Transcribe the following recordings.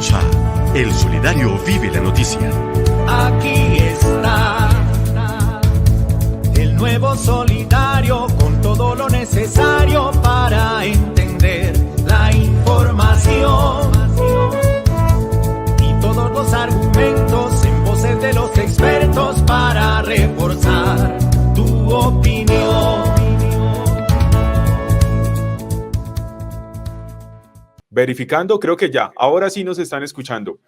Bienvenidos a El Solidario Vive la Noticia. Aquí está el nuevo Solidario con todo lo necesario para entender la información y todos los argumentos en voces de los expertos para reforzar tu opinión. Verificando, creo que ya, ahora sí nos están escuchando.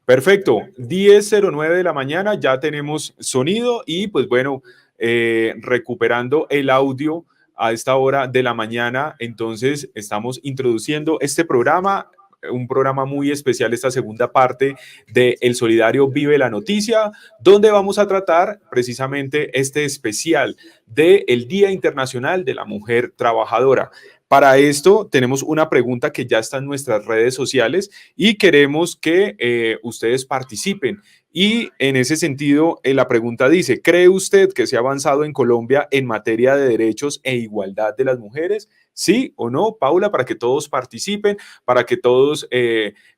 Perfecto, 10:09 de la mañana, ya tenemos sonido y pues bueno, recuperando el audio a esta hora de la mañana, entonces estamos introduciendo este programa, un programa muy especial, esta segunda parte de El Solidario Vive la Noticia, donde vamos a tratar precisamente este especial del Día Internacional de la Mujer Trabajadora. Para esto tenemos una pregunta que ya está en nuestras redes sociales y queremos que ustedes participen. Y en ese sentido, la pregunta dice, ¿cree usted que se ha avanzado en Colombia en materia de derechos e igualdad de las mujeres? ¿Sí o no, Paula? Para que todos participen, para que todos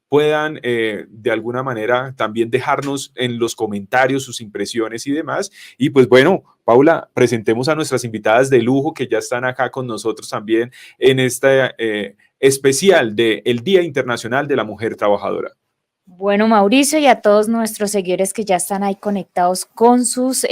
puedan de alguna manera también dejarnos en los comentarios sus impresiones y demás. Y pues bueno, Paula, presentemos a nuestras invitadas de lujo que ya están acá con nosotros también en este especial del Día Internacional de la Mujer Trabajadora. Bueno, Mauricio, y a todos nuestros seguidores que ya están ahí conectados con sus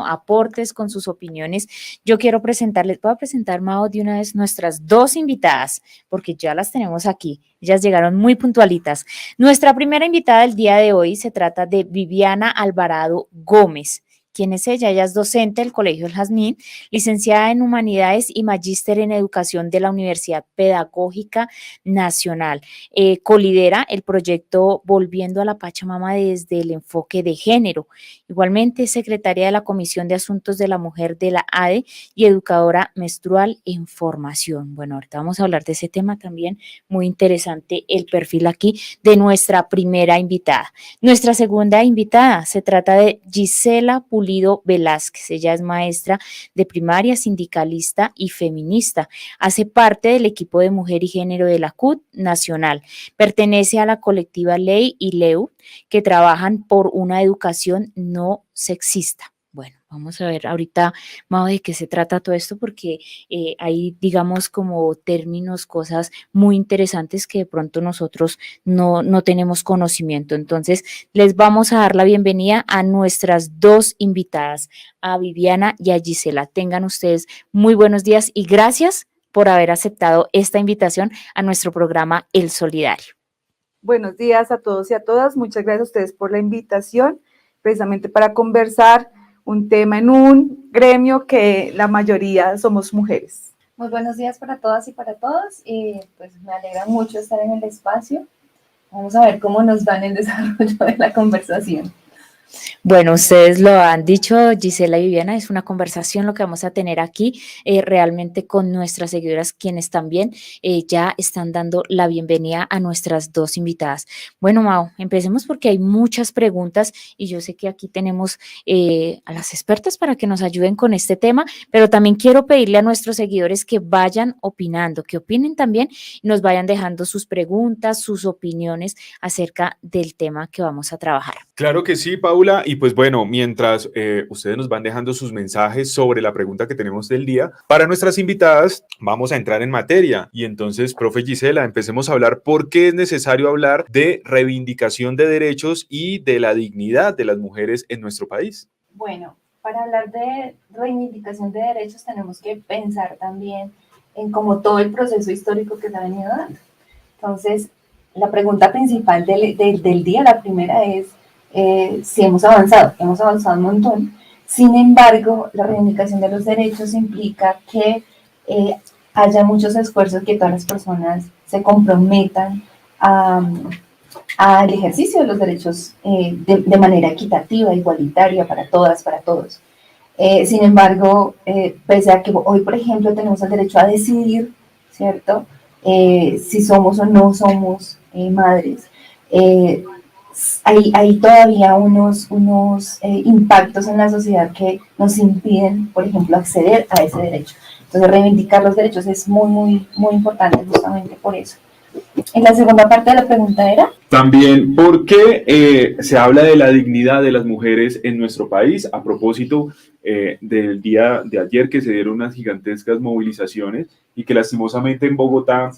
aportes, con sus opiniones, yo quiero presentarles, voy a presentar, Mao, de una vez nuestras dos invitadas, porque ya las tenemos aquí, ellas llegaron muy puntualitas. Nuestra primera invitada del día de hoy se trata de Viviana Alvarado Gómez. ¿Quién es ella? Ella es docente del Colegio El Jazmín, licenciada en Humanidades y magíster en Educación de la Universidad Pedagógica Nacional. Colidera el proyecto Volviendo a la Pachamama desde el enfoque de género. Igualmente es secretaria de la Comisión de Asuntos de la Mujer de la ADE y educadora menstrual en formación. Bueno, ahorita vamos a hablar de ese tema también, muy interesante el perfil aquí de nuestra primera invitada. Nuestra segunda invitada se trata de Gisela Pulido Velázquez. Ella es maestra de primaria, sindicalista y feminista. Hace parte del equipo de Mujer y Género de la CUT Nacional. Pertenece a la colectiva Ley y Leu, que trabajan por una educación no sexista. Bueno, vamos a ver ahorita, Mau, de qué se trata todo esto, porque hay, digamos, como términos, cosas muy interesantes que de pronto nosotros no tenemos conocimiento. Entonces, les vamos a dar la bienvenida a nuestras dos invitadas, a Viviana y a Gisela. Tengan ustedes muy buenos días y gracias por haber aceptado esta invitación a nuestro programa El Solidario. Buenos días a todos y a todas. Muchas gracias a ustedes por la invitación, precisamente para conversar un tema en un gremio que la mayoría somos mujeres. Muy buenos días para todas y para todos. Pues me alegra mucho estar en el espacio. Vamos a ver cómo nos va en el desarrollo de la conversación. Bueno, ustedes lo han dicho, Gisela y Viviana, es una conversación lo que vamos a tener aquí realmente con nuestras seguidoras, quienes también ya están dando la bienvenida a nuestras dos invitadas. Bueno, Mau, empecemos porque hay muchas preguntas y yo sé que aquí tenemos a las expertas para que nos ayuden con este tema, pero también quiero pedirle a nuestros seguidores que vayan opinando, que opinen también y nos vayan dejando sus preguntas, sus opiniones acerca del tema que vamos a trabajar. Claro que sí, Paula, y pues bueno, mientras ustedes nos van dejando sus mensajes sobre la pregunta que tenemos del día, para nuestras invitadas vamos a entrar en materia. Y entonces, profe Gisela, empecemos a hablar por qué es necesario hablar de reivindicación de derechos y de la dignidad de las mujeres en nuestro país. Bueno, para hablar de reivindicación de derechos tenemos que pensar también en como todo el proceso histórico que se ha venido dando. Entonces, la pregunta principal del día, la primera es, si hemos avanzado un montón. Sin embargo, la reivindicación de los derechos implica que haya muchos esfuerzos, que todas las personas se comprometan al ejercicio de los derechos de manera equitativa, igualitaria para todas, para todos. Sin embargo, pese a que hoy, por ejemplo, tenemos el derecho a decidir, ¿cierto? Si somos o no somos madres, hay todavía unos impactos en la sociedad que nos impiden, por ejemplo, acceder a ese derecho. Entonces, reivindicar los derechos es muy, muy, muy importante justamente por eso. En la segunda parte de la pregunta era, También, ¿por qué se habla de la dignidad de las mujeres en nuestro país? A propósito del día de ayer que se dieron unas gigantescas movilizaciones y que lastimosamente en Bogotá,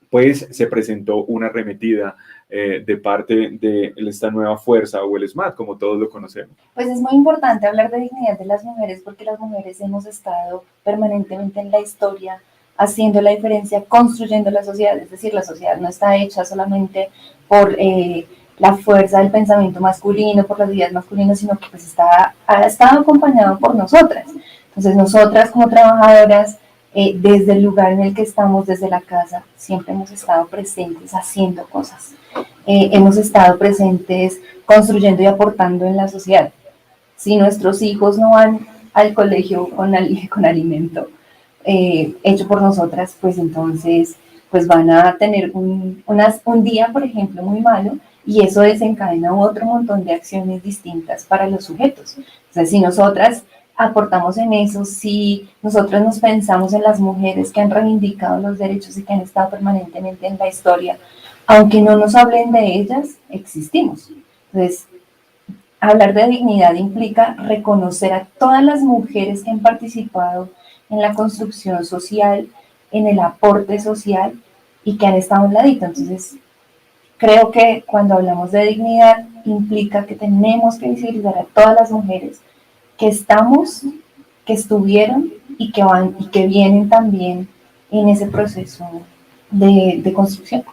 pues se presentó una arremetida de parte de esta nueva fuerza o el SMAT, como todos lo conocemos. pues es muy importante hablar de dignidad de las mujeres porque las mujeres hemos estado permanentemente en la historia haciendo la diferencia, construyendo la sociedad, es decir, la sociedad no está hecha solamente por la fuerza del pensamiento masculino, por las ideas masculinas, sino que pues ha estado acompañado por nosotras. Entonces nosotras como trabajadoras, desde el lugar en el que estamos, desde la casa, siempre hemos estado presentes haciendo cosas. Hemos estado presentes construyendo y aportando en la sociedad. Si nuestros hijos no van al colegio con alimento hecho por nosotras, pues entonces pues van a tener un día, por ejemplo, muy malo, y eso desencadena otro montón de acciones distintas para los sujetos. Entonces, si nosotras aportamos en eso, si nosotros nos pensamos en las mujeres que han reivindicado los derechos y que han estado permanentemente en la historia, aunque no nos hablen de ellas, existimos. Entonces, hablar de dignidad implica reconocer a todas las mujeres que han participado en la construcción social, en el aporte social y que han estado a un ladito. Entonces, creo que cuando hablamos de dignidad implica que tenemos que visibilizar a todas las mujeres que estamos, que estuvieron y que van y que vienen también en ese proceso de construcción.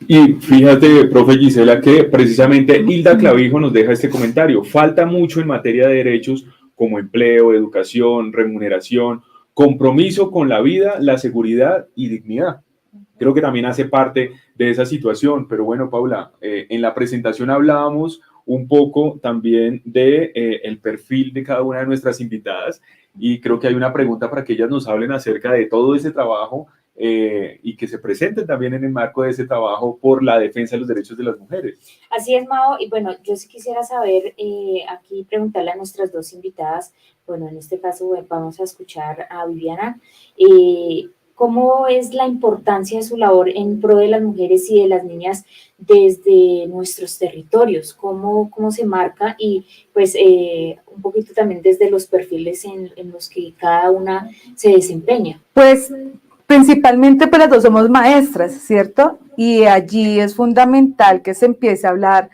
Y fíjate, profe Gisela, que precisamente Hilda Clavijo nos deja este comentario. Falta mucho en materia de derechos como empleo, educación, remuneración, compromiso con la vida, la seguridad y dignidad. Creo que también hace parte de esa situación. Pero bueno, Paula, en la presentación hablábamos un poco también de el perfil de cada una de nuestras invitadas y creo que hay una pregunta para que ellas nos hablen acerca de todo ese trabajo y que se presenten también en el marco de ese trabajo por la defensa de los derechos de las mujeres. Así es, Mao, y bueno, yo sí quisiera saber, aquí preguntarle a nuestras dos invitadas, bueno, en este caso vamos a escuchar a Viviana, ¿cómo es la importancia de su labor en pro de las mujeres y de las niñas desde nuestros territorios? ¿Cómo se marca? Y pues un poquito también desde los perfiles en los que cada una se desempeña. Pues principalmente pues las dos somos maestras, ¿cierto? Y allí es fundamental que se empiece a hablar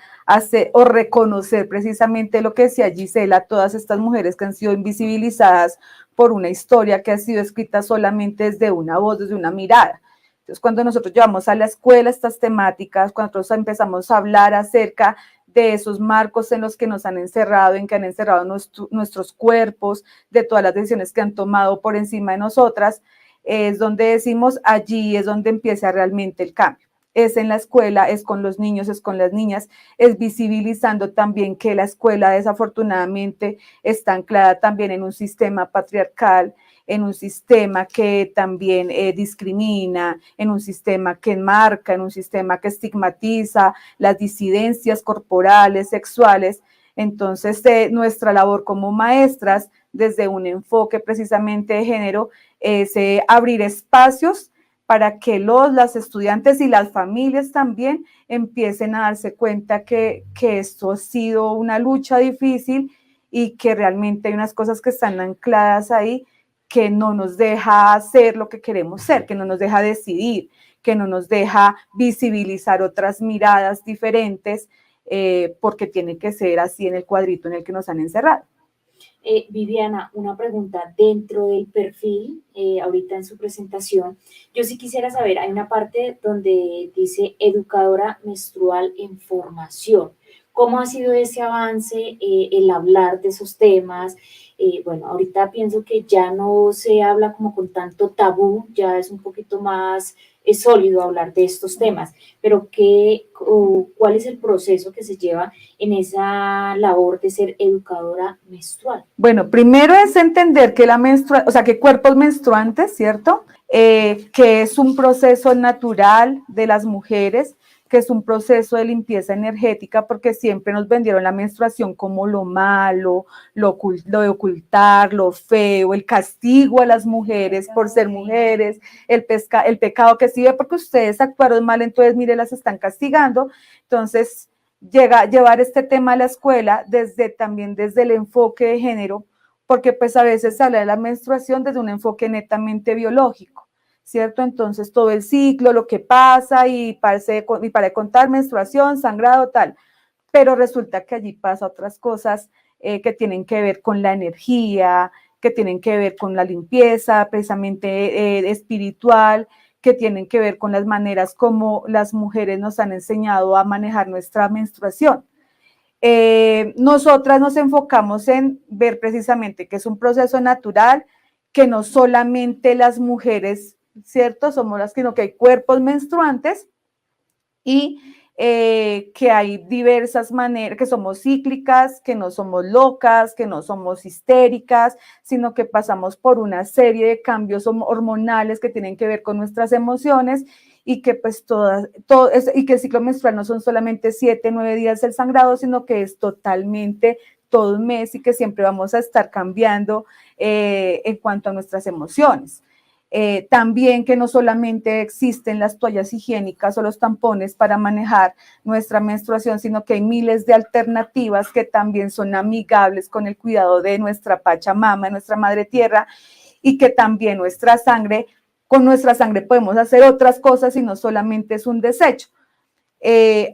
o reconocer precisamente lo que decía Gisela, todas estas mujeres que han sido invisibilizadas por una historia que ha sido escrita solamente desde una voz, desde una mirada. Entonces, cuando nosotros llevamos a la escuela estas temáticas, cuando nosotros empezamos a hablar acerca de esos marcos en los que nos han encerrado, en que han encerrado nuestros cuerpos, de todas las decisiones que han tomado por encima de nosotras, es donde decimos, allí es donde empieza realmente el cambio. Es en la escuela, es con los niños, es con las niñas, es visibilizando también que la escuela desafortunadamente está anclada también en un sistema patriarcal, en un sistema que también discrimina, en un sistema que enmarca, en un sistema que estigmatiza las disidencias corporales, sexuales. Entonces, nuestra labor como maestras, desde un enfoque precisamente de género, es abrir espacios para que las estudiantes y las familias también empiecen a darse cuenta que esto ha sido una lucha difícil y que realmente hay unas cosas que están ancladas ahí que no nos deja ser lo que queremos ser, que no nos deja decidir, que no nos deja visibilizar otras miradas diferentes, porque tiene que ser así en el cuadrito en el que nos han encerrado. Viviana, una pregunta dentro del perfil, ahorita en su presentación, yo sí quisiera saber, hay una parte donde dice educadora menstrual en formación. ¿Cómo ha sido ese avance, el hablar de esos temas? Bueno, ahorita pienso que ya no se habla como con tanto tabú, ya es un poquito más sólido hablar de estos temas, pero ¿cuál es el proceso que se lleva en esa labor de ser educadora menstrual? Bueno, primero es entender que que cuerpos menstruantes, ¿cierto? Que es un proceso natural de las mujeres, que es un proceso de limpieza energética, porque siempre nos vendieron la menstruación como lo malo, lo de ocultar, lo feo, el castigo a las mujeres por ser mujeres, el pecado que sí ve porque ustedes actuaron mal, entonces mire, las están castigando. Entonces, llevar este tema a la escuela también desde el enfoque de género, porque pues a veces se habla de la menstruación desde un enfoque netamente biológico, ¿cierto? Entonces todo el ciclo, lo que pasa y para de contar menstruación, sangrado, tal, pero resulta que allí pasa otras cosas que tienen que ver con la energía, que tienen que ver con la limpieza precisamente espiritual, que tienen que ver con las maneras como las mujeres nos han enseñado a manejar nuestra menstruación. Nosotras nos enfocamos en ver precisamente que es un proceso natural, que no solamente las mujeres, ¿cierto? Somos las que no, que hay cuerpos menstruantes y que hay diversas maneras, que somos cíclicas, que no somos locas, que no somos histéricas, sino que pasamos por una serie de cambios hormonales que tienen que ver con nuestras emociones y que pues y que el ciclo menstrual no son solamente 7, 9 días del sangrado, sino que es totalmente todo un mes y que siempre vamos a estar cambiando en cuanto a nuestras emociones. También que no solamente existen las toallas higiénicas o los tampones para manejar nuestra menstruación, sino que hay miles de alternativas que también son amigables con el cuidado de nuestra Pachamama, de nuestra Madre Tierra, y que también con nuestra sangre podemos hacer otras cosas y no solamente es un desecho.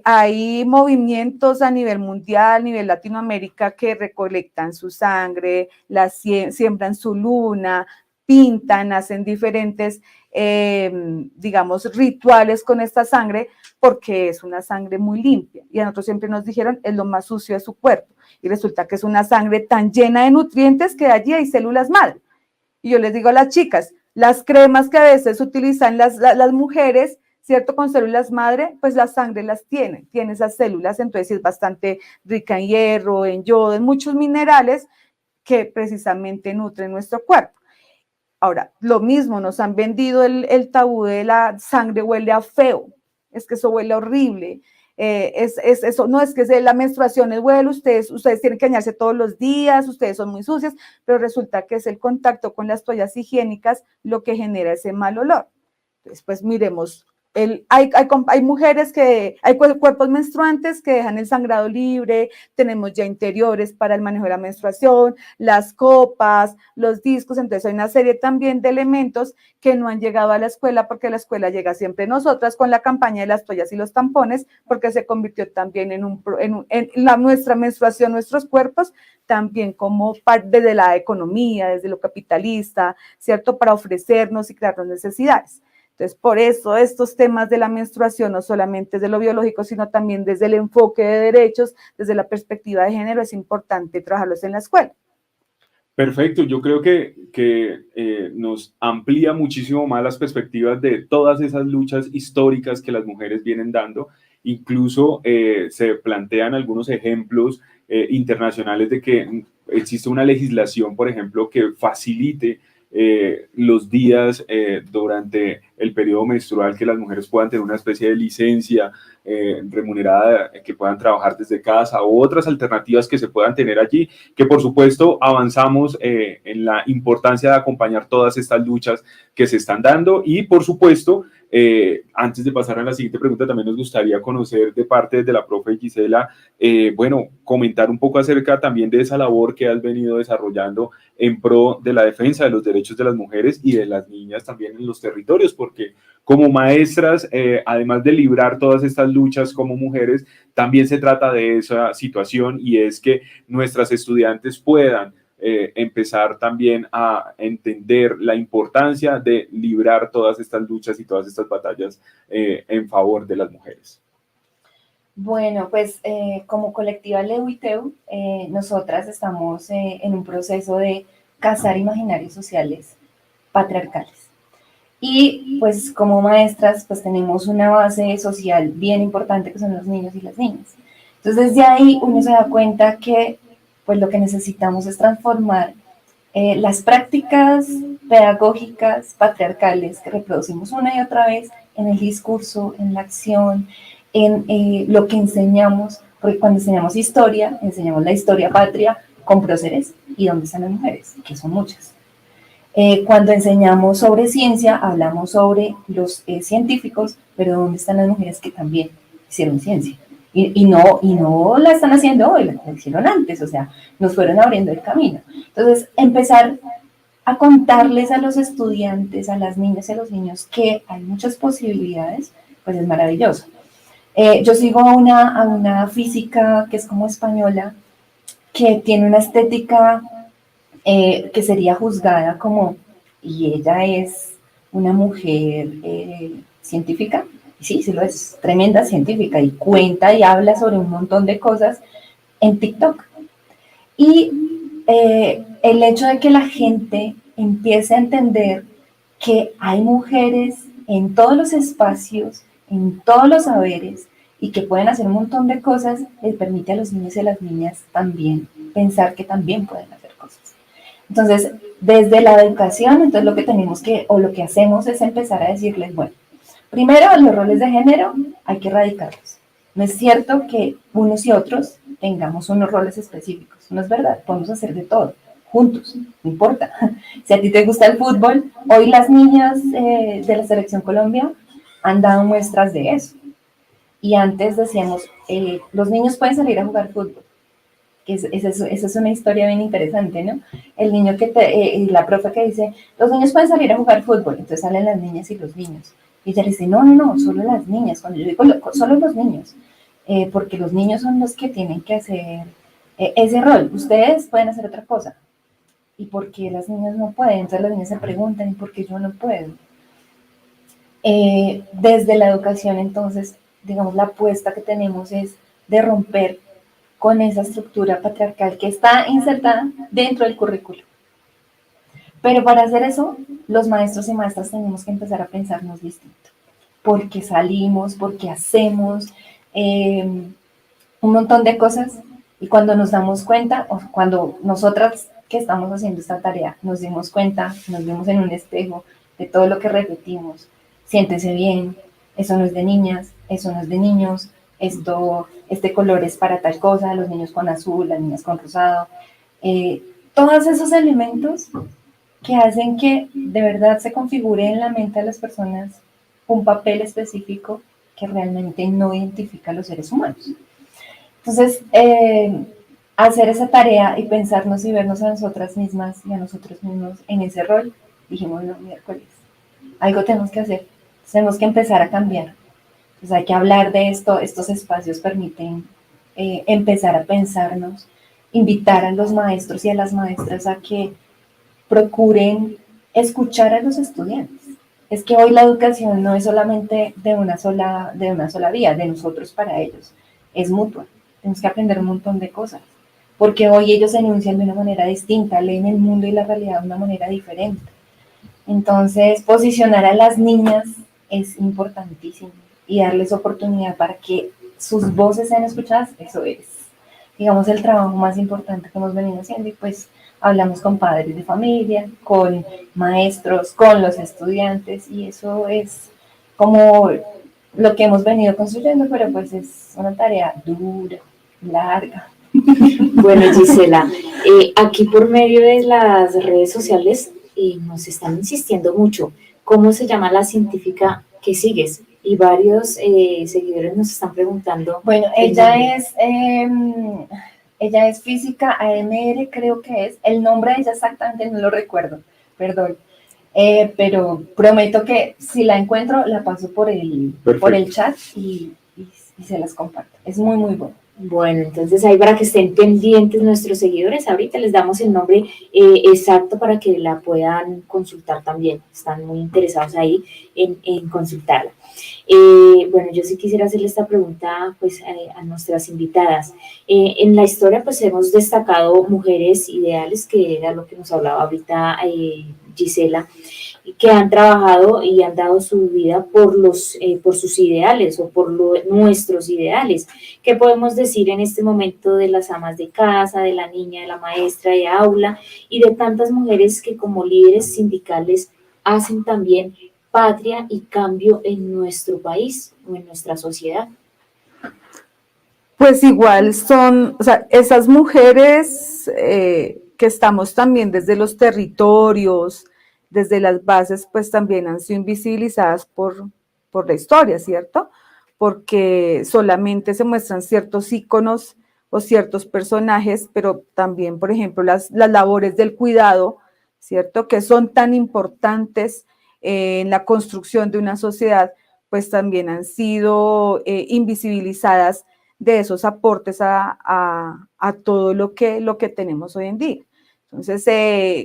Hay movimientos a nivel mundial, a nivel Latinoamérica, que recolectan su sangre, siembran su luna, pintan, hacen diferentes, digamos, rituales con esta sangre, porque es una sangre muy limpia. Y a nosotros siempre nos dijeron, es lo más sucio de su cuerpo. Y resulta que es una sangre tan llena de nutrientes que allí hay células madre. Y yo les digo a las chicas, las cremas que a veces utilizan las mujeres, ¿cierto? Con células madre, pues la sangre las tiene esas células, entonces es bastante rica en hierro, en yodo, en muchos minerales que precisamente nutren nuestro cuerpo. Ahora, lo mismo, nos han vendido el tabú de la sangre huele a feo, es que eso huele horrible, eso no es que la menstruación es huele, ustedes tienen que bañarse todos los días, ustedes son muy sucias, pero resulta que es el contacto con las toallas higiénicas lo que genera ese mal olor. Entonces, pues miremos, hay mujeres hay cuerpos menstruantes que dejan el sangrado libre, tenemos ya interiores para el manejo de la menstruación, las copas, los discos, entonces hay una serie también de elementos que no han llegado a la escuela porque la escuela llega siempre nosotras con la campaña de las toallas y los tampones porque se convirtió también en nuestra menstruación, nuestros cuerpos, también como parte de la economía, desde lo capitalista, ¿cierto? Para ofrecernos y crearnos necesidades. Entonces, por eso estos temas de la menstruación, no solamente desde lo biológico, sino también desde el enfoque de derechos, desde la perspectiva de género, es importante trabajarlos en la escuela. Perfecto, yo creo que nos amplía muchísimo más las perspectivas de todas esas luchas históricas que las mujeres vienen dando. Incluso se plantean algunos ejemplos internacionales de que existe una legislación, por ejemplo, que facilite los días durante el periodo menstrual, que las mujeres puedan tener una especie de licencia remunerada, que puedan trabajar desde casa o otras alternativas que se puedan tener allí, que por supuesto avanzamos en la importancia de acompañar todas estas luchas que se están dando y por supuesto, antes de pasar a la siguiente pregunta, también nos gustaría conocer de parte de la profe Gisela, bueno, comentar un poco acerca también de esa labor que has venido desarrollando en pro de la defensa de los derechos de las mujeres y de las niñas también en los territorios, porque como maestras, además de librar todas estas luchas como mujeres, también se trata de esa situación y es que nuestras estudiantes puedan empezar también a entender la importancia de librar todas estas luchas y todas estas batallas en favor de las mujeres. Bueno, pues como colectiva LEUITEU, nosotras estamos en un proceso de cazar imaginarios sociales patriarcales. Y pues como maestras, pues tenemos una base social bien importante que son los niños y las niñas. Entonces desde ahí uno se da cuenta que pues lo que necesitamos es transformar las prácticas pedagógicas patriarcales que reproducimos una y otra vez en el discurso, en la acción, en lo que enseñamos, porque cuando enseñamos historia, enseñamos la historia patria con próceres y dónde están las mujeres, que son muchas. Cuando enseñamos sobre ciencia, hablamos sobre los científicos, pero dónde están las mujeres que también hicieron ciencia. Y no la están haciendo hoy, la hicieron antes, o sea, nos fueron abriendo el camino. Entonces, empezar a contarles a los estudiantes, a las niñas y a los niños que hay muchas posibilidades, pues es maravilloso. Yo sigo a una física que es como española, que tiene una estética que sería juzgada como, y ella es una mujer científica, sí, sí lo es, tremenda científica, y cuenta y habla sobre un montón de cosas en TikTok. Y el hecho de que la gente empiece a entender que hay mujeres en todos los espacios, en todos los saberes, y que pueden hacer un montón de cosas, les permite a los niños y a las niñas también pensar que también pueden hacer cosas. Entonces, desde la educación, entonces lo que tenemos que, o lo que hacemos es empezar a decirles, bueno, primero los roles de género hay que erradicarlos. No es cierto que unos y otros tengamos unos roles específicos, no es verdad, podemos hacer de todo, juntos, no importa. Si a ti te gusta el fútbol, hoy las niñas de la Selección Colombia han dado muestras de eso. Y antes decíamos, los niños pueden salir a jugar fútbol. Esa es una historia bien interesante, ¿no? El niño la profe que dice, los niños pueden salir a jugar fútbol, entonces salen las niñas y los niños. Y ella le dice, no, solo las niñas. Cuando yo digo solo los niños, porque los niños son los que tienen que hacer ese rol. Ustedes pueden hacer otra cosa. ¿Y por qué las niñas no pueden? Entonces las niñas se preguntan, ¿y por qué yo no puedo? Desde la educación, entonces, digamos, la apuesta que tenemos es de romper con esa estructura patriarcal que está insertada dentro del currículo. Pero para hacer eso, los maestros y maestras tenemos que empezar a pensarnos distinto. Porque salimos, porque hacemos un montón de cosas, y cuando nos damos cuenta, o cuando nosotras que estamos haciendo esta tarea nos dimos cuenta, nos vimos en un espejo de todo lo que repetimos, siéntese bien, eso no es de niñas, eso no es de niños, este color es para tal cosa, los niños con azul, las niñas con rosado, todos esos elementos que hacen que de verdad se configure en la mente de las personas un papel específico que realmente no identifica a los seres humanos. Entonces, hacer esa tarea y pensarnos y vernos a nosotras mismas y a nosotros mismos en ese rol, dijimos, no, miércoles, algo tenemos que hacer, tenemos que empezar a cambiar. Pues hay que hablar de esto, estos espacios permiten empezar a pensarnos, invitar a los maestros y a las maestras a que procuren escuchar a los estudiantes. Es que hoy la educación no es solamente de una sola vía, de nosotros para ellos, es mutua. Tenemos que aprender un montón de cosas, porque hoy ellos se enuncian de una manera distinta, leen el mundo y la realidad de una manera diferente. Entonces, posicionar a las niñas es importantísimo y darles oportunidad para que sus voces sean escuchadas, eso es, digamos, el trabajo más importante que hemos venido haciendo. Y pues hablamos con padres de familia, con maestros, con los estudiantes, y eso es como lo que hemos venido construyendo, pero pues es una tarea dura, larga. Bueno, Gisela, aquí por medio de las redes sociales nos están insistiendo mucho. ¿Cómo se llama la científica que sigues? Y varios seguidores nos están preguntando. Bueno, ella es física AMR, creo que es. El nombre de ella exactamente no lo recuerdo, perdón. Pero prometo que si la encuentro, la paso por el chat y se las comparto. Es muy, muy bueno. Bueno, entonces ahí para que estén pendientes nuestros seguidores, ahorita les damos el nombre exacto para que la puedan consultar también. Están muy interesados ahí en consultarla. Bueno, yo sí quisiera hacerle esta pregunta pues a nuestras invitadas. En la historia pues hemos destacado mujeres ideales, que era lo que nos hablaba ahorita Gisela, que han trabajado y han dado su vida por sus ideales o por nuestros ideales. ¿Qué podemos decir en este momento de las amas de casa, de la niña, de la maestra de aula y de tantas mujeres que como líderes sindicales hacen también patria y cambio en nuestro país o en nuestra sociedad? Pues igual son, o sea, esas mujeres que estamos también desde los territorios, desde las bases, pues también han sido invisibilizadas por la historia, ¿cierto? Porque solamente se muestran ciertos íconos o ciertos personajes, pero también, por ejemplo, las labores del cuidado, ¿cierto? Que son tan importantes en la construcción de una sociedad, pues también han sido invisibilizadas de esos aportes a todo lo que tenemos hoy en día. Entonces,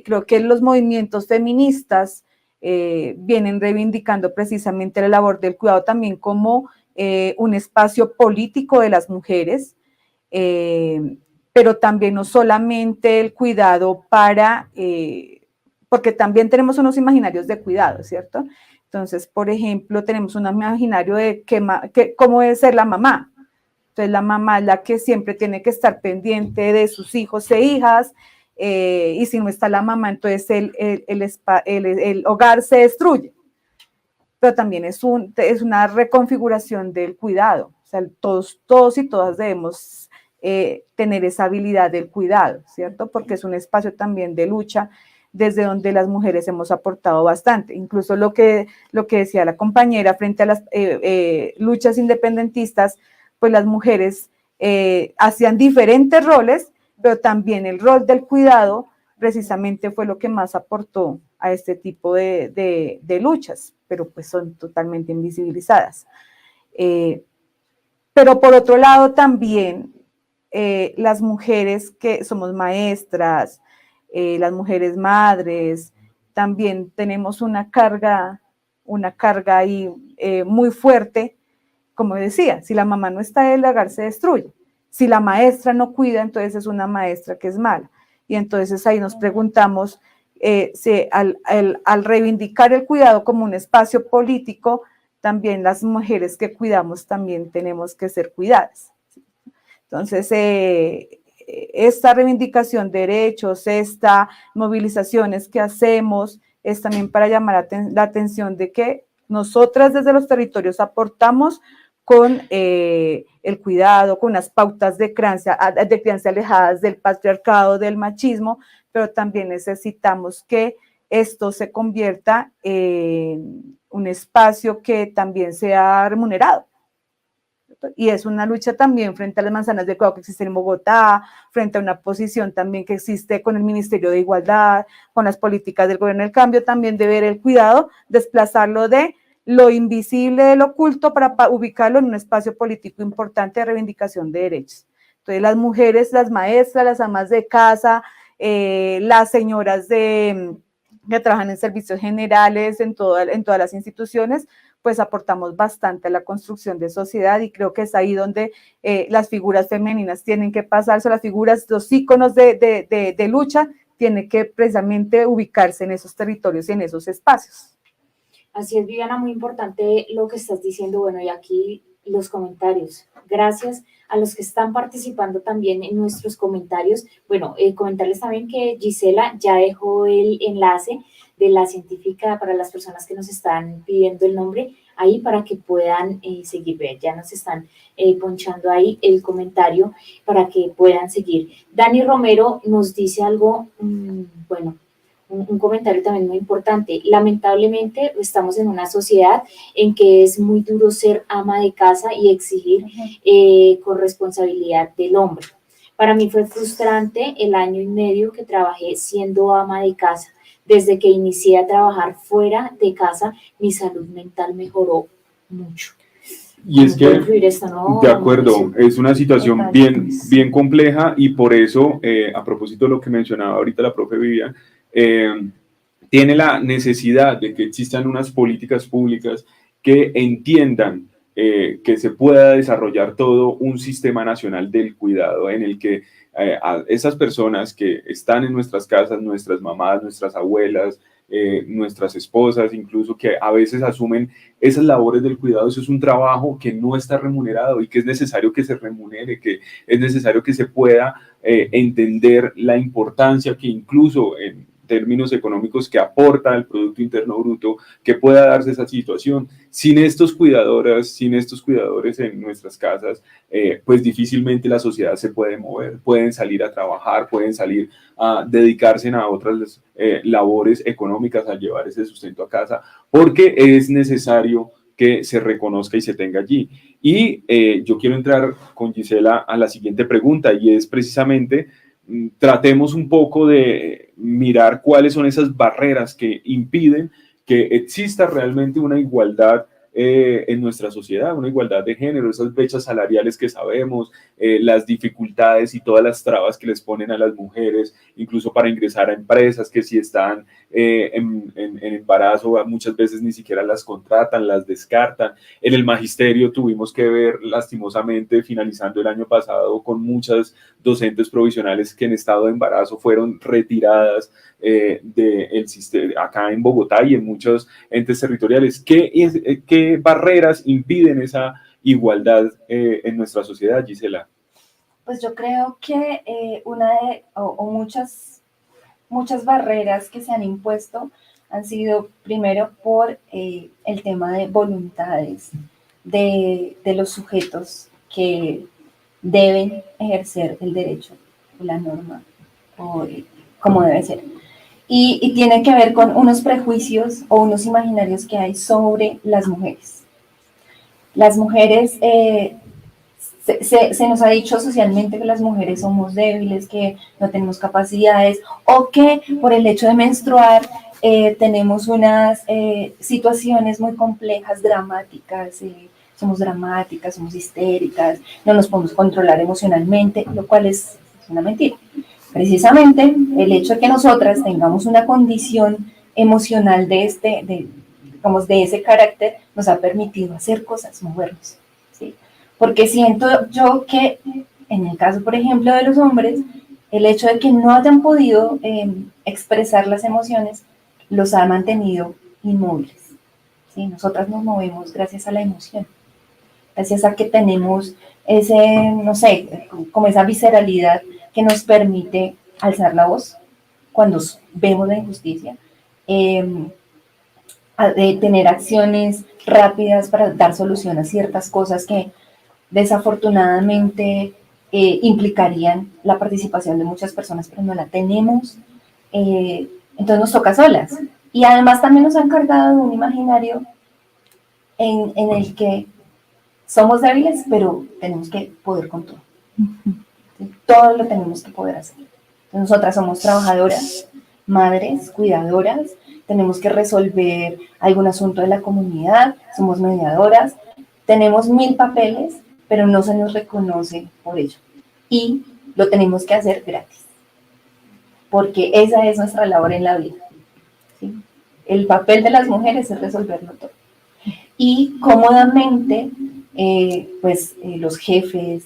creo que los movimientos feministas vienen reivindicando precisamente la labor del cuidado también como un espacio político de las mujeres, pero también no solamente el cuidado porque también tenemos unos imaginarios de cuidado, ¿cierto? Entonces, por ejemplo, tenemos un imaginario de cómo debe ser la mamá. Entonces, la mamá es la que siempre tiene que estar pendiente de sus hijos e hijas, y si no está la mamá, entonces el hogar se destruye. Pero también es una reconfiguración del cuidado. O sea, todos y todas debemos tener esa habilidad del cuidado, ¿cierto? Porque es un espacio también de lucha desde donde las mujeres hemos aportado bastante. Incluso lo que decía la compañera frente a las luchas independentistas, pues las mujeres hacían diferentes roles, pero también el rol del cuidado precisamente fue lo que más aportó a este tipo de luchas, pero pues son totalmente invisibilizadas. Pero por otro lado también las mujeres que somos maestras, las mujeres madres, también tenemos una carga ahí muy fuerte. Como decía, si la mamá no está, el hogar se destruye. Si la maestra no cuida, entonces es una maestra que es mala. Y entonces ahí nos preguntamos si al reivindicar el cuidado como un espacio político, también las mujeres que cuidamos también tenemos que ser cuidadas. Entonces, esta reivindicación de derechos, esta movilizaciones que hacemos, es también para llamar la atención de que nosotras desde los territorios aportamos con el cuidado, con unas pautas de crianza alejadas del patriarcado, del machismo, pero también necesitamos que esto se convierta en un espacio que también sea remunerado. Y es una lucha también frente a las manzanas de cuidado que existen en Bogotá, frente a una posición también que existe con el Ministerio de Igualdad, con las políticas del gobierno del cambio, también de ver el cuidado, desplazarlo de lo invisible, del oculto, para ubicarlo en un espacio político importante de reivindicación de derechos. Entonces, las mujeres, las maestras, las amas de casa, las señoras que trabajan en servicios generales, en todas las instituciones, pues aportamos bastante a la construcción de sociedad, y creo que es ahí donde las figuras femeninas tienen que pasarse, las figuras, los íconos de lucha, tienen que precisamente ubicarse en esos territorios y en esos espacios. Así es, Viviana, muy importante lo que estás diciendo. Bueno, y aquí los comentarios. Gracias a los que están participando también en nuestros comentarios. Bueno, comentarles también que Gisela ya dejó el enlace de la científica para las personas que nos están pidiendo el nombre ahí para que puedan seguir. Ya nos están ponchando ahí el comentario para que puedan seguir. Dani Romero nos dice algo, bueno, un comentario también muy importante. Lamentablemente estamos en una sociedad en que es muy duro ser ama de casa y exigir corresponsabilidad del hombre. Para mí fue frustrante el 1 año y medio que trabajé siendo ama de casa. Desde que inicié a trabajar fuera de casa, mi salud mental mejoró mucho. Y es que, de acuerdo, es una situación bien compleja, y por eso, a propósito de lo que mencionaba ahorita la profe Vivian, tiene la necesidad de que existan unas políticas públicas que entiendan que se pueda desarrollar todo un sistema nacional del cuidado en el que a esas personas que están en nuestras casas, nuestras mamás, nuestras abuelas, nuestras esposas, incluso, que a veces asumen esas labores del cuidado, eso es un trabajo que no está remunerado y que es necesario que se remunere, que es necesario que se pueda entender la importancia que incluso términos económicos que aporta al Producto Interno Bruto, que pueda darse esa situación. Sin estos cuidadores en nuestras casas, pues difícilmente la sociedad se puede mover, pueden salir a trabajar, pueden salir a dedicarse a otras labores económicas, a llevar ese sustento a casa, porque es necesario que se reconozca y se tenga allí. Y yo quiero entrar con Gisela a la siguiente pregunta, y es precisamente, tratemos un poco de mirar cuáles son esas barreras que impiden que exista realmente una igualdad en nuestra sociedad, una igualdad de género, esas brechas salariales que sabemos, las dificultades y todas las trabas que les ponen a las mujeres, incluso para ingresar a empresas que si están en embarazo muchas veces ni siquiera las contratan, las descartan. En el magisterio tuvimos que ver lastimosamente, finalizando el año pasado, con muchas docentes provisionales que en estado de embarazo fueron retiradas del sistema acá en Bogotá y en muchos entes territoriales. ¿Qué barreras impiden esa igualdad en nuestra sociedad, Gisela? Pues yo creo que muchas barreras que se han impuesto han sido primero por el tema de voluntades de los sujetos que deben ejercer el derecho o la norma o como debe ser. Y tiene que ver con unos prejuicios o unos imaginarios que hay sobre las mujeres. Las mujeres, se nos ha dicho socialmente que las mujeres somos débiles, que no tenemos capacidades, o que por el hecho de menstruar tenemos unas situaciones muy complejas, dramáticas, somos histéricas, no nos podemos controlar emocionalmente, lo cual es una mentira. Precisamente el hecho de que nosotras tengamos una condición emocional de ese carácter nos ha permitido hacer cosas, movernos, ¿sí? Porque siento yo que en el caso, por ejemplo, de los hombres, el hecho de que no hayan podido expresar las emociones los ha mantenido inmóviles, ¿sí? Nosotras nos movemos gracias a la emoción, gracias a que tenemos como esa visceralidad que nos permite alzar la voz cuando vemos la injusticia, de tener acciones rápidas para dar solución a ciertas cosas que desafortunadamente implicarían la participación de muchas personas, pero no la tenemos, entonces nos toca solas. Y además también nos han cargado de un imaginario en el que somos débiles, pero tenemos que poder con todo. Todo lo tenemos que poder hacer. Nosotras somos trabajadoras, madres, cuidadoras, tenemos que resolver algún asunto de la comunidad, somos mediadoras, tenemos 1000 papeles, pero no se nos reconoce por ello. Y lo tenemos que hacer gratis, porque esa es nuestra labor en la vida, ¿sí? El papel de las mujeres es resolverlo todo. Y cómodamente, los jefes,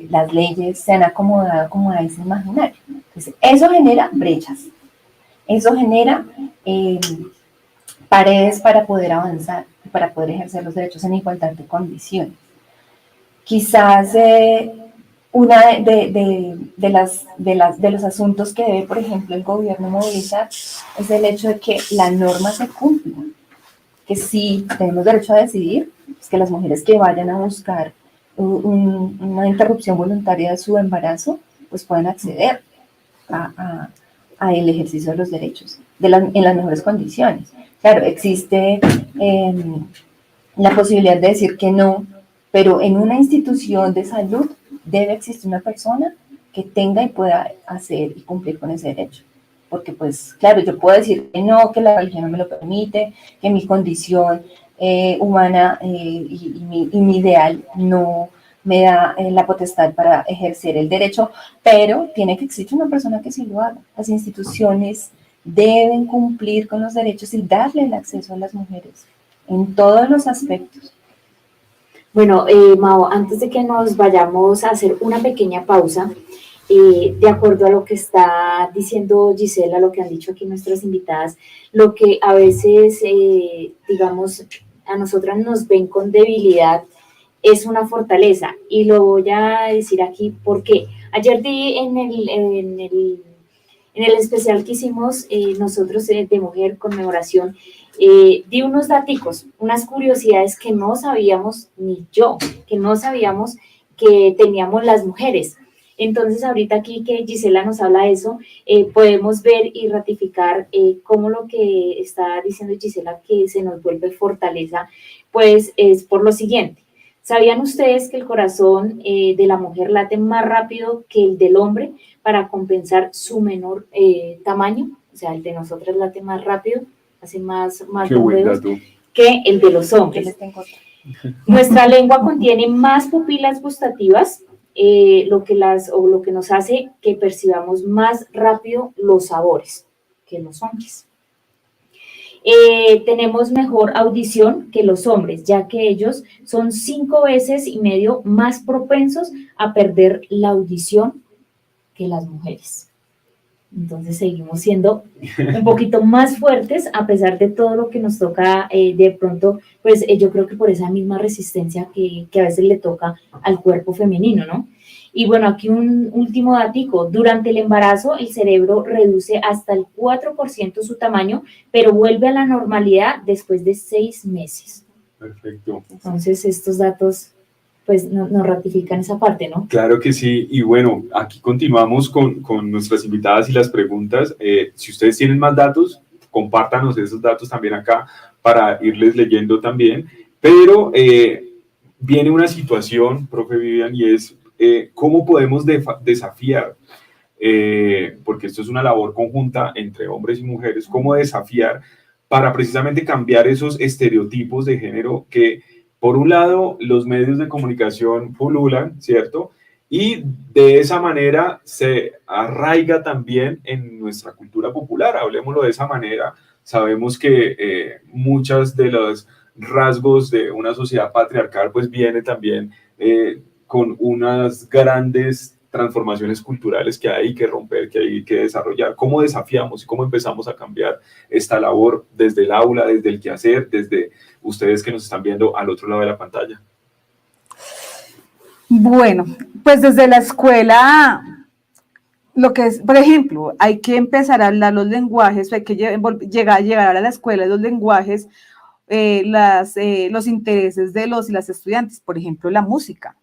las leyes se han acomodado como a ese imaginario. Entonces, eso genera brechas, eso genera paredes para poder avanzar, para poder ejercer los derechos en igualdad de condiciones. Quizás una de los asuntos que debe, por ejemplo, el gobierno movilizar es el hecho de que la norma se cumpla, que si tenemos derecho a decidir, pues que las mujeres que vayan a buscar una interrupción voluntaria de su embarazo, pues pueden acceder a el ejercicio de los derechos en las mejores condiciones. Claro, existe la posibilidad de decir que no, pero en una institución de salud debe existir una persona que tenga y pueda hacer y cumplir con ese derecho. Porque, pues, claro, yo puedo decir que no, que la religión no me lo permite, que mi condición humana y mi ideal no me da la potestad para ejercer el derecho, pero tiene que existir una persona que sí lo haga. Las instituciones deben cumplir con los derechos y darle el acceso a las mujeres en todos los aspectos. Bueno, Mao, antes de que nos vayamos a hacer una pequeña pausa, de acuerdo a lo que está diciendo Gisela, lo que han dicho aquí nuestras invitadas, lo que a veces, digamos, a nosotras nos ven con debilidad es una fortaleza, y lo voy a decir aquí porque ayer di en En el especial que hicimos nosotros de mujer conmemoración, di unos daticos, unas curiosidades que no sabíamos, ni yo, que no sabíamos que teníamos las mujeres. Entonces, ahorita aquí que Gisela nos habla de eso, podemos ver y ratificar cómo lo que está diciendo Gisela, que se nos vuelve fortaleza, pues es por lo siguiente. ¿Sabían ustedes que el corazón de la mujer late más rápido que el del hombre para compensar su menor tamaño? O sea, el de nosotras late más rápido, hace más bombeos que el de los hombres. Nuestra lengua contiene más pupilas gustativas, lo que nos hace que percibamos más rápido los sabores que los hombres. Tenemos mejor audición que los hombres, ya que ellos son 5 veces y medio más propensos a perder la audición que las mujeres. Entonces seguimos siendo un poquito más fuertes a pesar de todo lo que nos toca de pronto, pues yo creo que por esa misma resistencia que a veces le toca al cuerpo femenino, ¿no? Y bueno, aquí un último datico. Durante el embarazo, el cerebro reduce hasta el 4% su tamaño, pero vuelve a la normalidad después de 6 meses. Perfecto. Entonces, estos datos, pues, nos ratifican esa parte, ¿no? Claro que sí. Y bueno, aquí continuamos con nuestras invitadas y las preguntas. Si ustedes tienen más datos, compártanos esos datos también acá para irles leyendo también. Pero viene una situación, profe Vivian, y es cómo podemos desafiar, porque esto es una labor conjunta entre hombres y mujeres, cómo desafiar para precisamente cambiar esos estereotipos de género que, por un lado, los medios de comunicación pululan, ¿cierto? Y de esa manera se arraiga también en nuestra cultura popular, hablemoslo de esa manera. Sabemos que muchos de los rasgos de una sociedad patriarcal pues viene también con unas grandes transformaciones culturales que hay que romper, que hay que desarrollar. ¿Cómo desafiamos y cómo empezamos a cambiar esta labor desde el aula, desde el quehacer, desde ustedes que nos están viendo al otro lado de la pantalla? Bueno, pues desde la escuela, lo que es, por ejemplo, hay que empezar a hablar los lenguajes, hay que llegar a la escuela los lenguajes, los intereses de los y las estudiantes, por ejemplo, la música.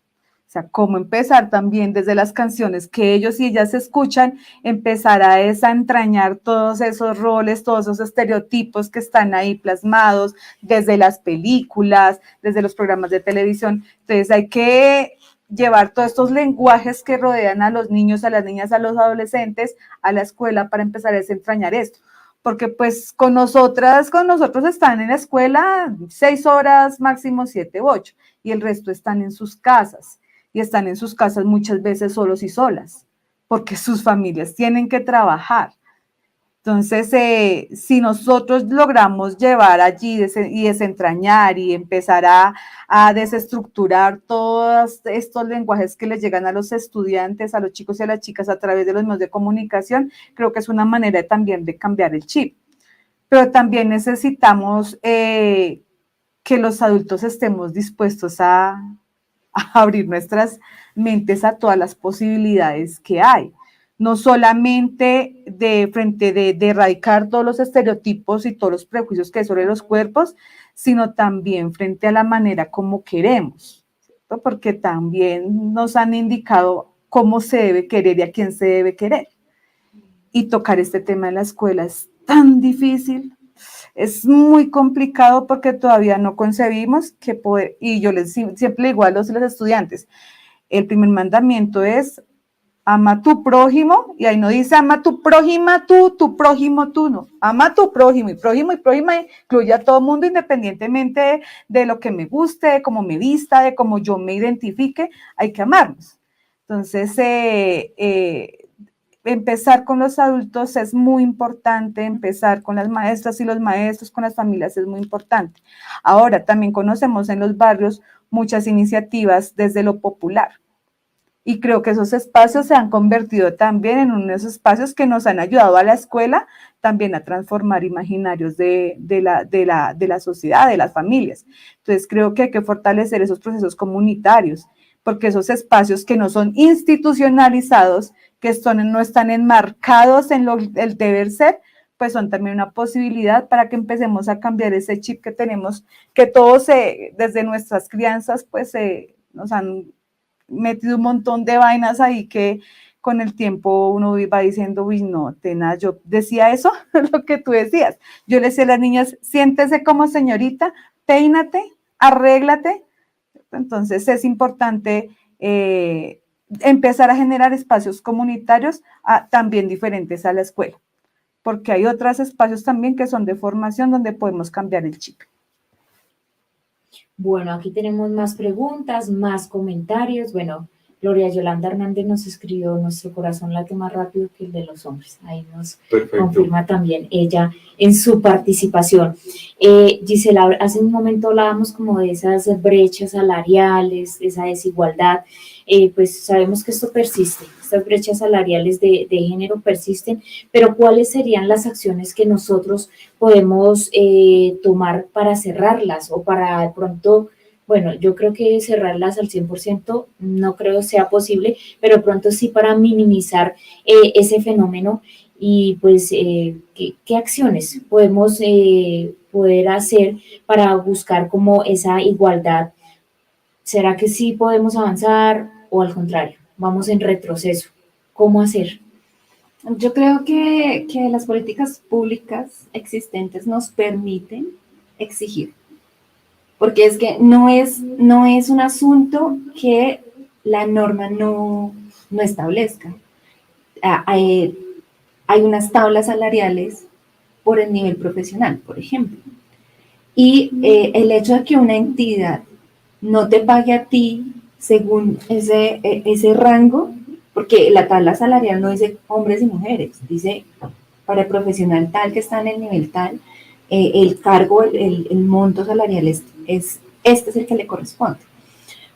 O sea, cómo empezar también desde las canciones que ellos y ellas escuchan, empezar a desentrañar todos esos roles, todos esos estereotipos que están ahí plasmados desde las películas, desde los programas de televisión. Entonces hay que llevar todos estos lenguajes que rodean a los niños, a las niñas, a los adolescentes, a la escuela para empezar a desentrañar esto. Porque pues con nosotros están en la escuela 6 horas, máximo 7 u 8, y el resto están en sus casas. Y están en sus casas muchas veces solos y solas, porque sus familias tienen que trabajar. Entonces, si nosotros logramos llevar allí y desentrañar y empezar a desestructurar todos estos lenguajes que les llegan a los estudiantes, a los chicos y a las chicas a través de los medios de comunicación, creo que es una manera también de cambiar el chip. Pero también necesitamos que los adultos estemos dispuestos a abrir nuestras mentes a todas las posibilidades que hay. No solamente de erradicar todos los estereotipos y todos los prejuicios que hay sobre los cuerpos, sino también frente a la manera como queremos, ¿cierto? Porque también nos han indicado cómo se debe querer y a quién se debe querer. Y tocar este tema en la escuela es tan difícil. Es muy complicado porque todavía no concebimos que poder, y yo siempre digo a los estudiantes, el primer mandamiento es ama a tu prójimo, y ahí no dice ama a tu prójima tú, tu prójimo tú, no, ama a tu prójimo, y prójima incluye a todo mundo independientemente de lo que me guste, de cómo me vista, de cómo yo me identifique, hay que amarnos. Entonces, empezar con los adultos es muy importante, empezar con las maestras y los maestros, con las familias es muy importante. Ahora, también conocemos en los barrios muchas iniciativas desde lo popular y creo que esos espacios se han convertido también en unos espacios que nos han ayudado a la escuela también a transformar imaginarios de la sociedad, de las familias. Entonces, creo que hay que fortalecer esos procesos comunitarios, porque esos espacios que no son institucionalizados que no están enmarcados en el deber ser, pues son también una posibilidad para que empecemos a cambiar ese chip que tenemos, que todos desde nuestras crianzas, pues nos han metido un montón de vainas ahí que con el tiempo uno va diciendo, uy, no, Tena, yo decía eso, lo que tú decías. Yo le decía a las niñas, siéntese como señorita, peínate, arréglate. Entonces es importante empezar a generar espacios comunitarios también diferentes a la escuela, porque hay otros espacios también que son de formación donde podemos cambiar el chip. Bueno, aquí tenemos más preguntas, más comentarios. Bueno, Gloria Yolanda Hernández nos escribió, nuestro corazón late más rápido que el de los hombres. Ahí nos confirma también ella en su participación. Gisela, hace un momento hablábamos como de esas brechas salariales, esa desigualdad. Pues sabemos que esto persiste, estas brechas salariales de género persisten, pero ¿cuáles serían las acciones que nosotros podemos tomar para cerrarlas o para de pronto... Bueno, yo creo que cerrarlas al 100% no creo sea posible, pero pronto sí para minimizar ese fenómeno y pues ¿qué acciones podemos poder hacer para buscar como esa igualdad? ¿Será que sí podemos avanzar o al contrario, vamos en retroceso? ¿Cómo hacer? Yo creo que las políticas públicas existentes nos permiten exigir. Porque es que no es un asunto que la norma no establezca. Hay unas tablas salariales por el nivel profesional, por ejemplo. Y el hecho de que una entidad no te pague a ti según ese rango, porque la tabla salarial no dice hombres y mujeres, dice para el profesional tal que está en el nivel tal, el cargo, el monto salarial este es el que le corresponde.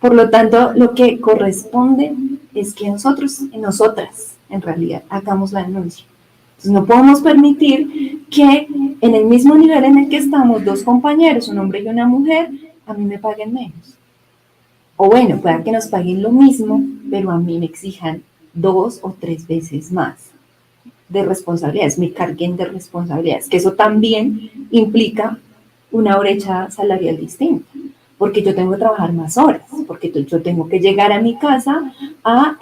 Por lo tanto, lo que corresponde es que nosotros y nosotras, en realidad, hagamos la denuncia. Entonces, no podemos permitir que en el mismo nivel en el que estamos dos compañeros, un hombre y una mujer, a mí me paguen menos. O bueno, pueda que nos paguen lo mismo, pero a mí me exijan 2 o 3 veces más de responsabilidades, me carguen de responsabilidades, que eso también implica una brecha salarial distinta, porque yo tengo que trabajar más horas, porque yo tengo que llegar a mi casa a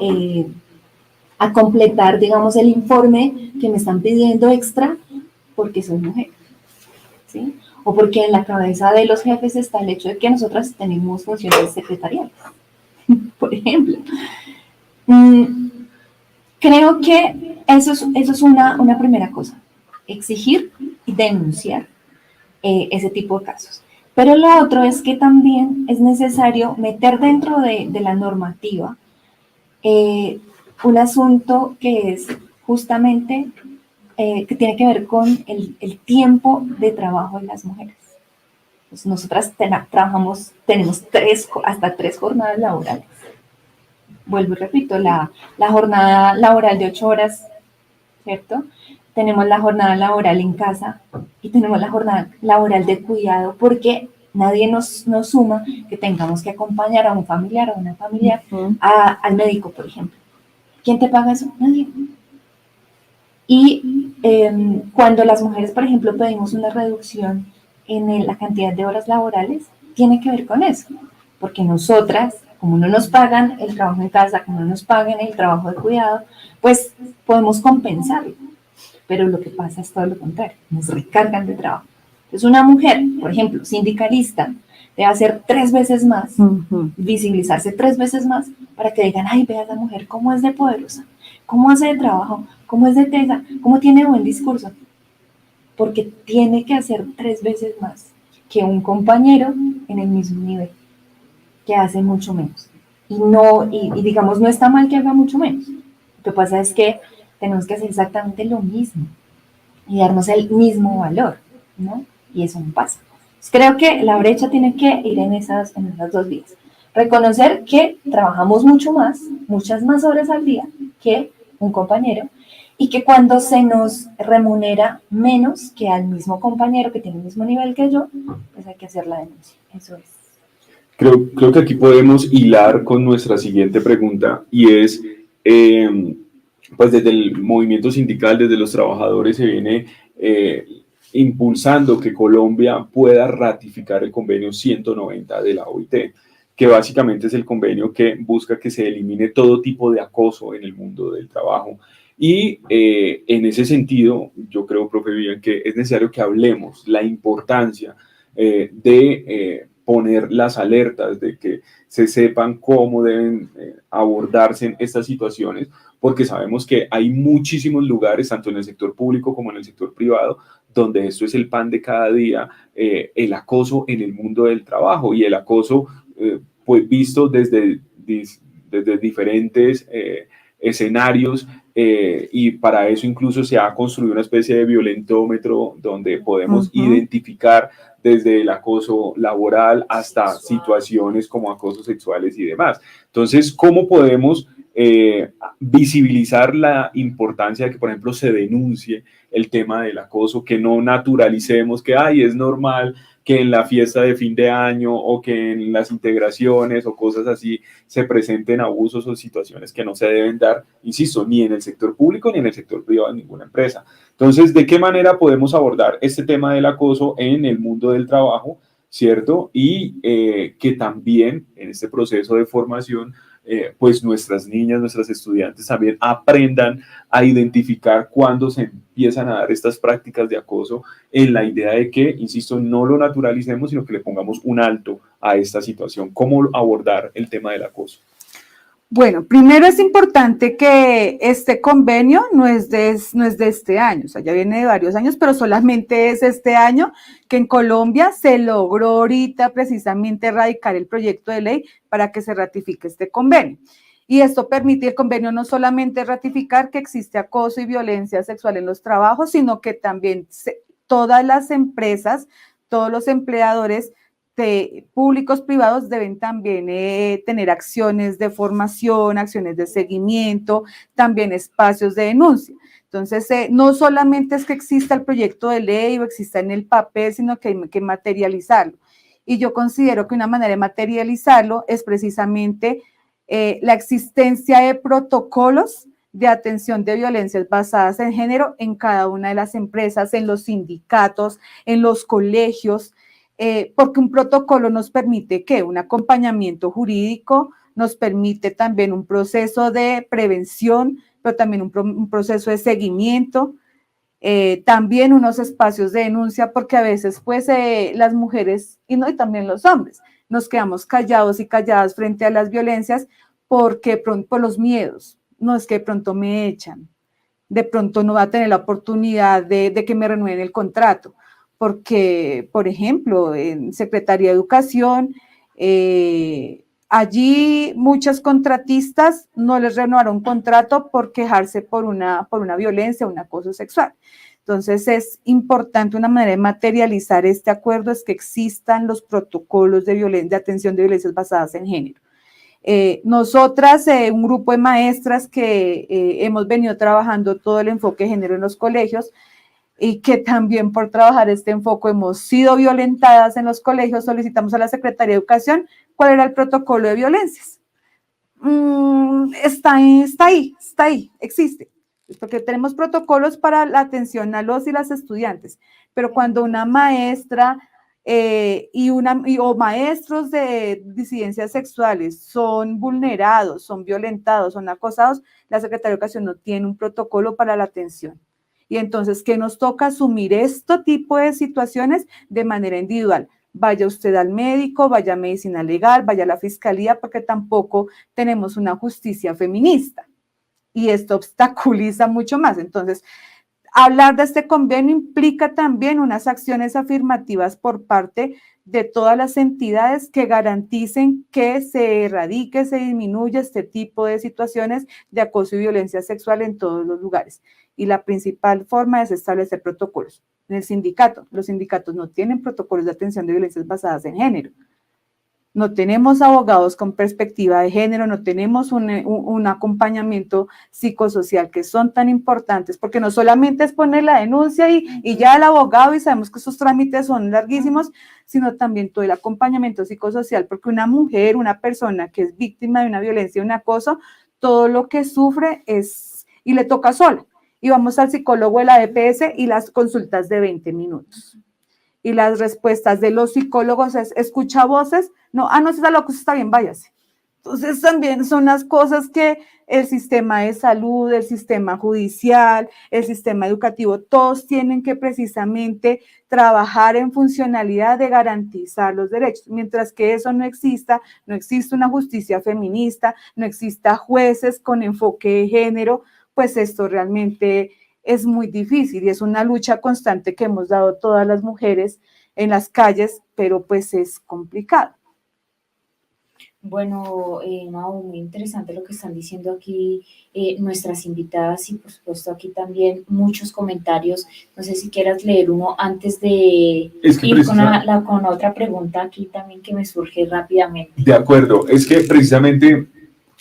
completar, digamos, el informe que me están pidiendo extra porque soy mujer, ¿sí? O porque en la cabeza de los jefes está el hecho de que nosotras tenemos funciones secretariales, por ejemplo. Creo que eso es una primera cosa, exigir y denunciar ese tipo de casos. Pero lo otro es que también es necesario meter dentro de la normativa un asunto que es justamente que tiene que ver con el tiempo de trabajo de las mujeres. Pues nosotras tenemos hasta 3 jornadas laborales. Vuelvo y repito, la jornada laboral de 8 horas, ¿cierto? Tenemos la jornada laboral en casa y tenemos la jornada laboral de cuidado, porque nadie nos suma que tengamos que acompañar a un familiar o una familiar al médico, por ejemplo. ¿Quién te paga eso? Nadie. Y cuando las mujeres, por ejemplo, pedimos una reducción en la cantidad de horas laborales, tiene que ver con eso, porque nosotras, como no nos pagan el trabajo en casa, como no nos pagan el trabajo de cuidado, pues podemos compensarlo. Pero lo que pasa es todo lo contrario, nos recargan de trabajo. Entonces una mujer, por ejemplo, sindicalista, debe hacer 3 veces más, visibilizarse 3 veces más, para que digan, ay, vea esa mujer, cómo es de poderosa, cómo hace de trabajo, cómo es de tesa, cómo tiene buen discurso. Porque tiene que hacer 3 veces más que un compañero en el mismo nivel, que hace mucho menos. Y digamos, no está mal que haga mucho menos. Lo que pasa es que tenemos que hacer exactamente lo mismo y darnos el mismo valor, ¿no? Y eso no pasa. Entonces, creo que la brecha tiene que ir en esas 2 vías. Reconocer que trabajamos muchas más horas al día que un compañero, y que cuando se nos remunera menos que al mismo compañero que tiene el mismo nivel que yo, pues hay que hacer la denuncia. Eso es. Creo que aquí podemos hilar con nuestra siguiente pregunta, y es, pues desde el movimiento sindical, desde los trabajadores se viene impulsando que Colombia pueda ratificar el convenio 190 de la OIT, que básicamente es el convenio que busca que se elimine todo tipo de acoso en el mundo del trabajo. Y en ese sentido, yo creo, profe Vivian, que es necesario que hablemos la importancia de poner las alertas, de que se sepan cómo deben abordarse estas situaciones, porque sabemos que hay muchísimos lugares, tanto en el sector público como en el sector privado, donde esto es el pan de cada día, el acoso en el mundo del trabajo y el acoso pues visto desde diferentes escenarios, y para eso incluso se ha construido una especie de violentómetro donde podemos identificar desde el acoso laboral hasta situaciones como acosos sexuales y demás. Entonces, ¿cómo podemos visibilizar la importancia de que, por ejemplo, se denuncie el tema del acoso, que no naturalicemos que ay, es normal que en la fiesta de fin de año o que en las integraciones o cosas así se presenten abusos o situaciones que no se deben dar, insisto, ni en el sector público ni en el sector privado de ninguna empresa? Entonces, ¿de qué manera podemos abordar este tema del acoso en el mundo del trabajo, cierto? Y que también en este proceso de formación pues nuestras niñas, nuestras estudiantes también aprendan a identificar cuando se empiezan a dar estas prácticas de acoso, en la idea de que, insisto, no lo naturalicemos, sino que le pongamos un alto a esta situación. ¿Cómo abordar el tema del acoso? Bueno, primero es importante que este convenio no es de este año, o sea, ya viene de varios años, pero solamente es este año que en Colombia se logró ahorita precisamente erradicar el proyecto de ley para que se ratifique este convenio. Y esto permite, el convenio no solamente ratificar que existe acoso y violencia sexual en los trabajos, sino que también todas las empresas, todos los empleadores públicos, privados, deben también tener acciones de formación, acciones de seguimiento, también espacios de denuncia. Entonces, no solamente es que exista el proyecto de ley o exista en el papel, sino que hay que materializarlo. Y yo considero que una manera de materializarlo es precisamente la existencia de protocolos de atención de violencias basadas en género en cada una de las empresas, en los sindicatos, en los colegios, porque un protocolo nos permite que un acompañamiento jurídico, nos permite también un proceso de prevención, pero también un proceso de seguimiento, también unos espacios de denuncia, porque a veces pues las mujeres y también los hombres nos quedamos callados y calladas frente a las violencias porque por los miedos, no es que de pronto me echan, de pronto no va a tener la oportunidad de que me renueven el contrato, porque, por ejemplo, en Secretaría de Educación, allí muchas contratistas no les renovaron contrato por quejarse por una violencia, un acoso sexual. Entonces, es importante, una manera de materializar este acuerdo es que existan los protocolos de atención de violencias basadas en género. Nosotras, un grupo de maestras que hemos venido trabajando todo el enfoque de género en los colegios, y que también por trabajar este enfoque hemos sido violentadas en los colegios, solicitamos a la Secretaría de Educación cuál era el protocolo de violencias. Está ahí, existe, porque tenemos protocolos para la atención a los y las estudiantes, pero cuando una maestra o maestros de disidencias sexuales son vulnerados, son violentados, son acosados, la Secretaría de Educación no tiene un protocolo para la atención. Y entonces, ¿qué nos toca? Asumir este tipo de situaciones de manera individual. Vaya usted al médico, vaya a medicina legal, vaya a la fiscalía, porque tampoco tenemos una justicia feminista. Y esto obstaculiza mucho más. Entonces, hablar de este convenio implica también unas acciones afirmativas por parte de todas las entidades que garanticen que se erradique, se disminuya este tipo de situaciones de acoso y violencia sexual en todos los lugares. Y la principal forma es establecer protocolos. En el sindicato, los sindicatos no tienen protocolos de atención de violencias basadas en género. No tenemos abogados con perspectiva de género, no tenemos un acompañamiento psicosocial que son tan importantes, porque no solamente es poner la denuncia y ya el abogado, y sabemos que esos trámites son larguísimos, sino también todo el acompañamiento psicosocial, porque una mujer, una persona que es víctima de una violencia, un acoso, todo lo que sufre es y le toca sola. Y vamos al psicólogo de la EPS y las consultas de 20 minutos. Y las respuestas de los psicólogos es, escucha voces, no, no, está loco, eso está bien, váyase. Entonces también son las cosas que el sistema de salud, el sistema judicial, el sistema educativo, todos tienen que precisamente trabajar en funcionalidad de garantizar los derechos. Mientras que eso no exista, no existe una justicia feminista, no exista jueces con enfoque de género, pues esto realmente es muy difícil y es una lucha constante que hemos dado todas las mujeres en las calles, pero pues es complicado. Bueno, Mau, muy interesante lo que están diciendo aquí nuestras invitadas y por supuesto aquí también muchos comentarios. No sé si quieras leer uno antes de ir con la otra pregunta aquí también que me surge rápidamente. De acuerdo, es que precisamente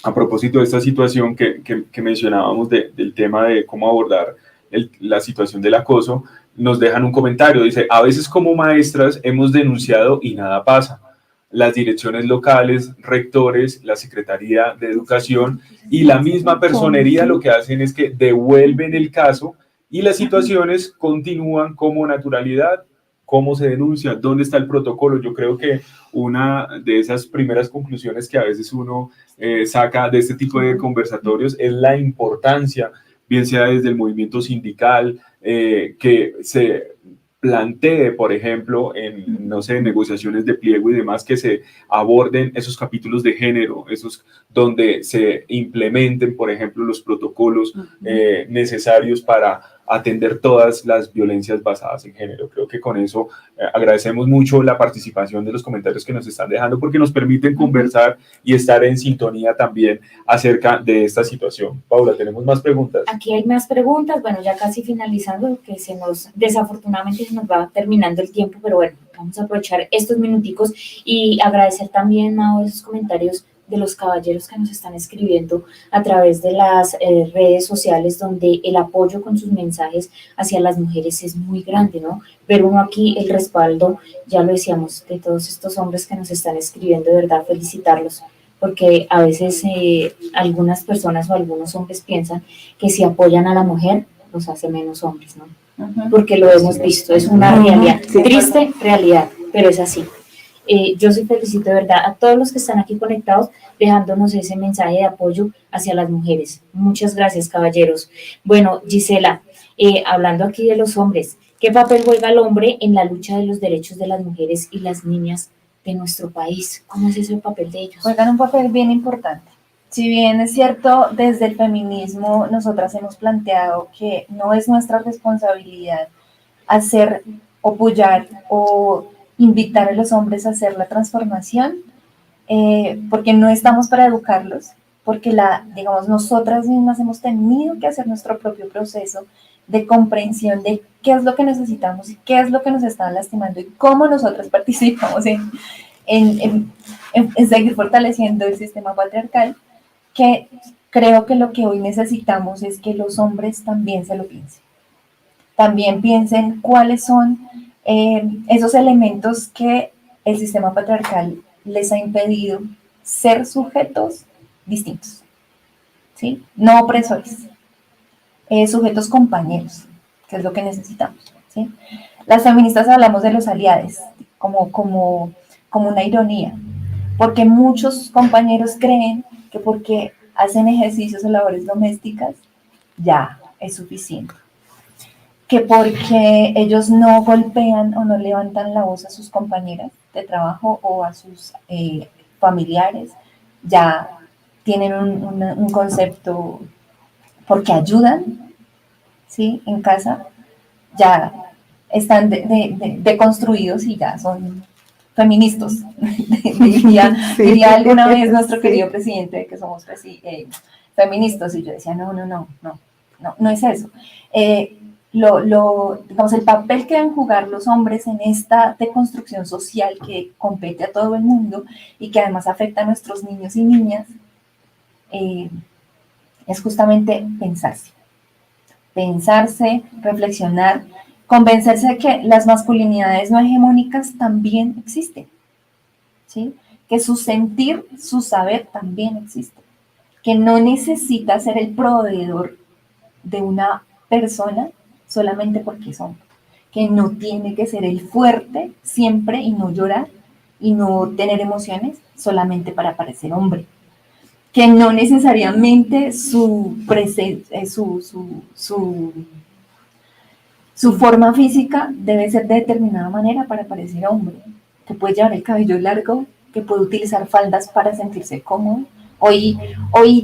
a propósito de esta situación que mencionábamos del tema de cómo abordar la situación del acoso, nos dejan un comentario, dice, a veces como maestras hemos denunciado y nada pasa. Las direcciones locales, rectores, la Secretaría de Educación y la misma personería lo que hacen es que devuelven el caso y las situaciones continúan como naturalidad. ¿Cómo se denuncia? ¿Dónde está el protocolo? Yo creo que una de esas primeras conclusiones que a veces uno saca de este tipo de conversatorios es la importancia, bien sea desde el movimiento sindical, que se plantee, por ejemplo, en, no sé, negociaciones de pliego y demás, que se aborden esos capítulos de género, esos donde se implementen, por ejemplo, los protocolos necesarios para atender todas las violencias basadas en género. Creo que con eso agradecemos mucho la participación de los comentarios que nos están dejando porque nos permiten conversar y estar en sintonía también acerca de esta situación. Paula, ¿tenemos más preguntas? Aquí hay más preguntas, bueno, ya casi finalizando, que desafortunadamente se nos va terminando el tiempo, pero bueno, vamos a aprovechar estos minuticos y agradecer también, Mau, esos comentarios de los caballeros que nos están escribiendo a través de las redes sociales, donde el apoyo con sus mensajes hacia las mujeres es muy grande, ¿no? Ver uno aquí el respaldo, ya lo decíamos, de todos estos hombres que nos están escribiendo, de verdad, felicitarlos, porque a veces algunas personas o algunos hombres piensan que si apoyan a la mujer, los hace menos hombres, ¿no? Porque lo hemos visto, es una realidad, triste realidad, pero es así. Yo sí felicito de verdad a todos los que están aquí conectados, dejándonos ese mensaje de apoyo hacia las mujeres. Muchas gracias, caballeros. Bueno, Gisela, hablando aquí de los hombres, ¿qué papel juega el hombre en la lucha de los derechos de las mujeres y las niñas de nuestro país? ¿Cómo es ese papel de ellos? Juegan un papel bien importante. Si bien es cierto, desde el feminismo nosotras hemos planteado que no es nuestra responsabilidad hacer, apoyar o invitar a los hombres a hacer la transformación, porque no estamos para educarlos, porque digamos, nosotras mismas hemos tenido que hacer nuestro propio proceso de comprensión de qué es lo que necesitamos y qué es lo que nos está lastimando y cómo nosotras participamos en seguir fortaleciendo el sistema patriarcal, que creo que lo que hoy necesitamos es que los hombres también se lo piensen. También piensen cuáles son esos elementos que el sistema patriarcal les ha impedido ser sujetos distintos, ¿sí? No opresores, sujetos compañeros, que es lo que necesitamos, ¿sí? Las feministas hablamos de los aliados como una ironía, porque muchos compañeros creen que porque hacen ejercicios o labores domésticas ya es suficiente, que porque ellos no golpean o no levantan la voz a sus compañeras de trabajo o a sus familiares, ya tienen un concepto, porque ayudan, ¿sí? En casa, ya están deconstruidos y ya son feministas, diría alguna vez nuestro querido presidente que somos feministas, y yo decía, no es eso. Digamos, el papel que deben jugar los hombres en esta deconstrucción social que compete a todo el mundo y que además afecta a nuestros niños y niñas, es justamente pensarse, reflexionar, convencerse de que las masculinidades no hegemónicas también existen, ¿sí? Que su sentir, su saber también existe, que no necesita ser el proveedor de una persona solamente porque es hombre, que no tiene que ser el fuerte siempre y no llorar y no tener emociones solamente para parecer hombre, que no necesariamente su forma física debe ser de determinada manera para parecer hombre, que puede llevar el cabello largo, que puede utilizar faldas para sentirse cómodo. Hoy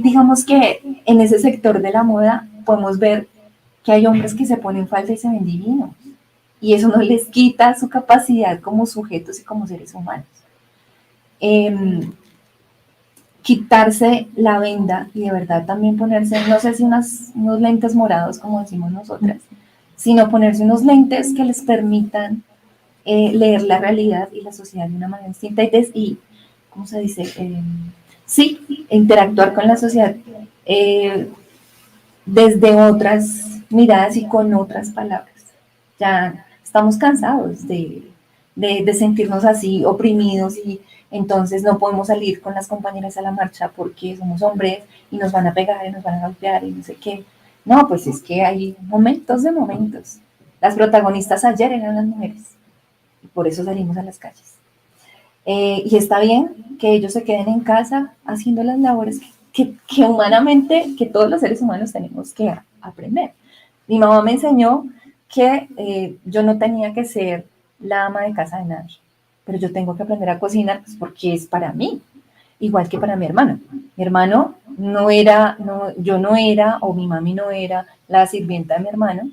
digamos que en ese sector de la moda podemos ver que hay hombres que se ponen falda y se ven divinos, y eso no les quita su capacidad como sujetos y como seres humanos. Quitarse la venda y de verdad también ponerse, no sé si unos lentes morados como decimos nosotras, sino ponerse unos lentes que les permitan leer la realidad y la sociedad de una manera distinta y ¿cómo se dice? Sí, interactuar con la sociedad desde otras miradas y con otras palabras. Ya estamos cansados de sentirnos así oprimidos y entonces no podemos salir con las compañeras a la marcha porque somos hombres y nos van a pegar y nos van a golpear y no sé qué. No, pues es que hay momentos de momentos. Las protagonistas ayer eran las mujeres y por eso salimos a las calles. Y está bien que ellos se queden en casa haciendo las labores que humanamente, que todos los seres humanos tenemos que aprender. Mi mamá me enseñó que yo no tenía que ser la ama de casa de nadie, pero yo tengo que aprender a cocinar pues, porque es para mí, igual que para mi hermano. Mi hermano yo no era, o mi mami no era la sirvienta de mi hermano,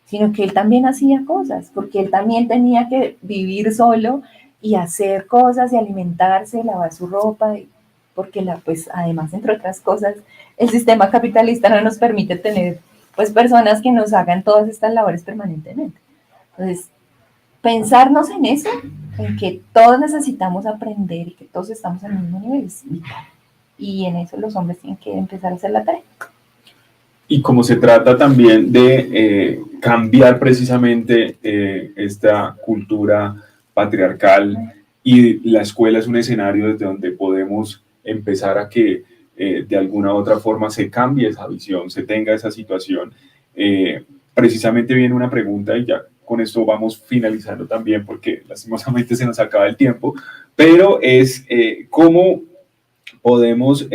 sino que él también hacía cosas, porque él también tenía que vivir solo y hacer cosas y alimentarse, lavar su ropa, porque pues además, entre otras cosas, el sistema capitalista no nos permite tener pues personas que nos hagan todas estas labores permanentemente. Entonces, pensarnos en eso, en que todos necesitamos aprender y que todos estamos en el mismo nivel, y en eso los hombres tienen que empezar a hacer la tarea. Y como se trata también de cambiar precisamente esta cultura patriarcal y la escuela es un escenario desde donde podemos empezar a que de alguna u otra forma se cambie esa visión, se tenga esa situación. Precisamente viene una pregunta y ya con esto vamos finalizando también porque lastimosamente se nos acaba el tiempo, pero es cómo podemos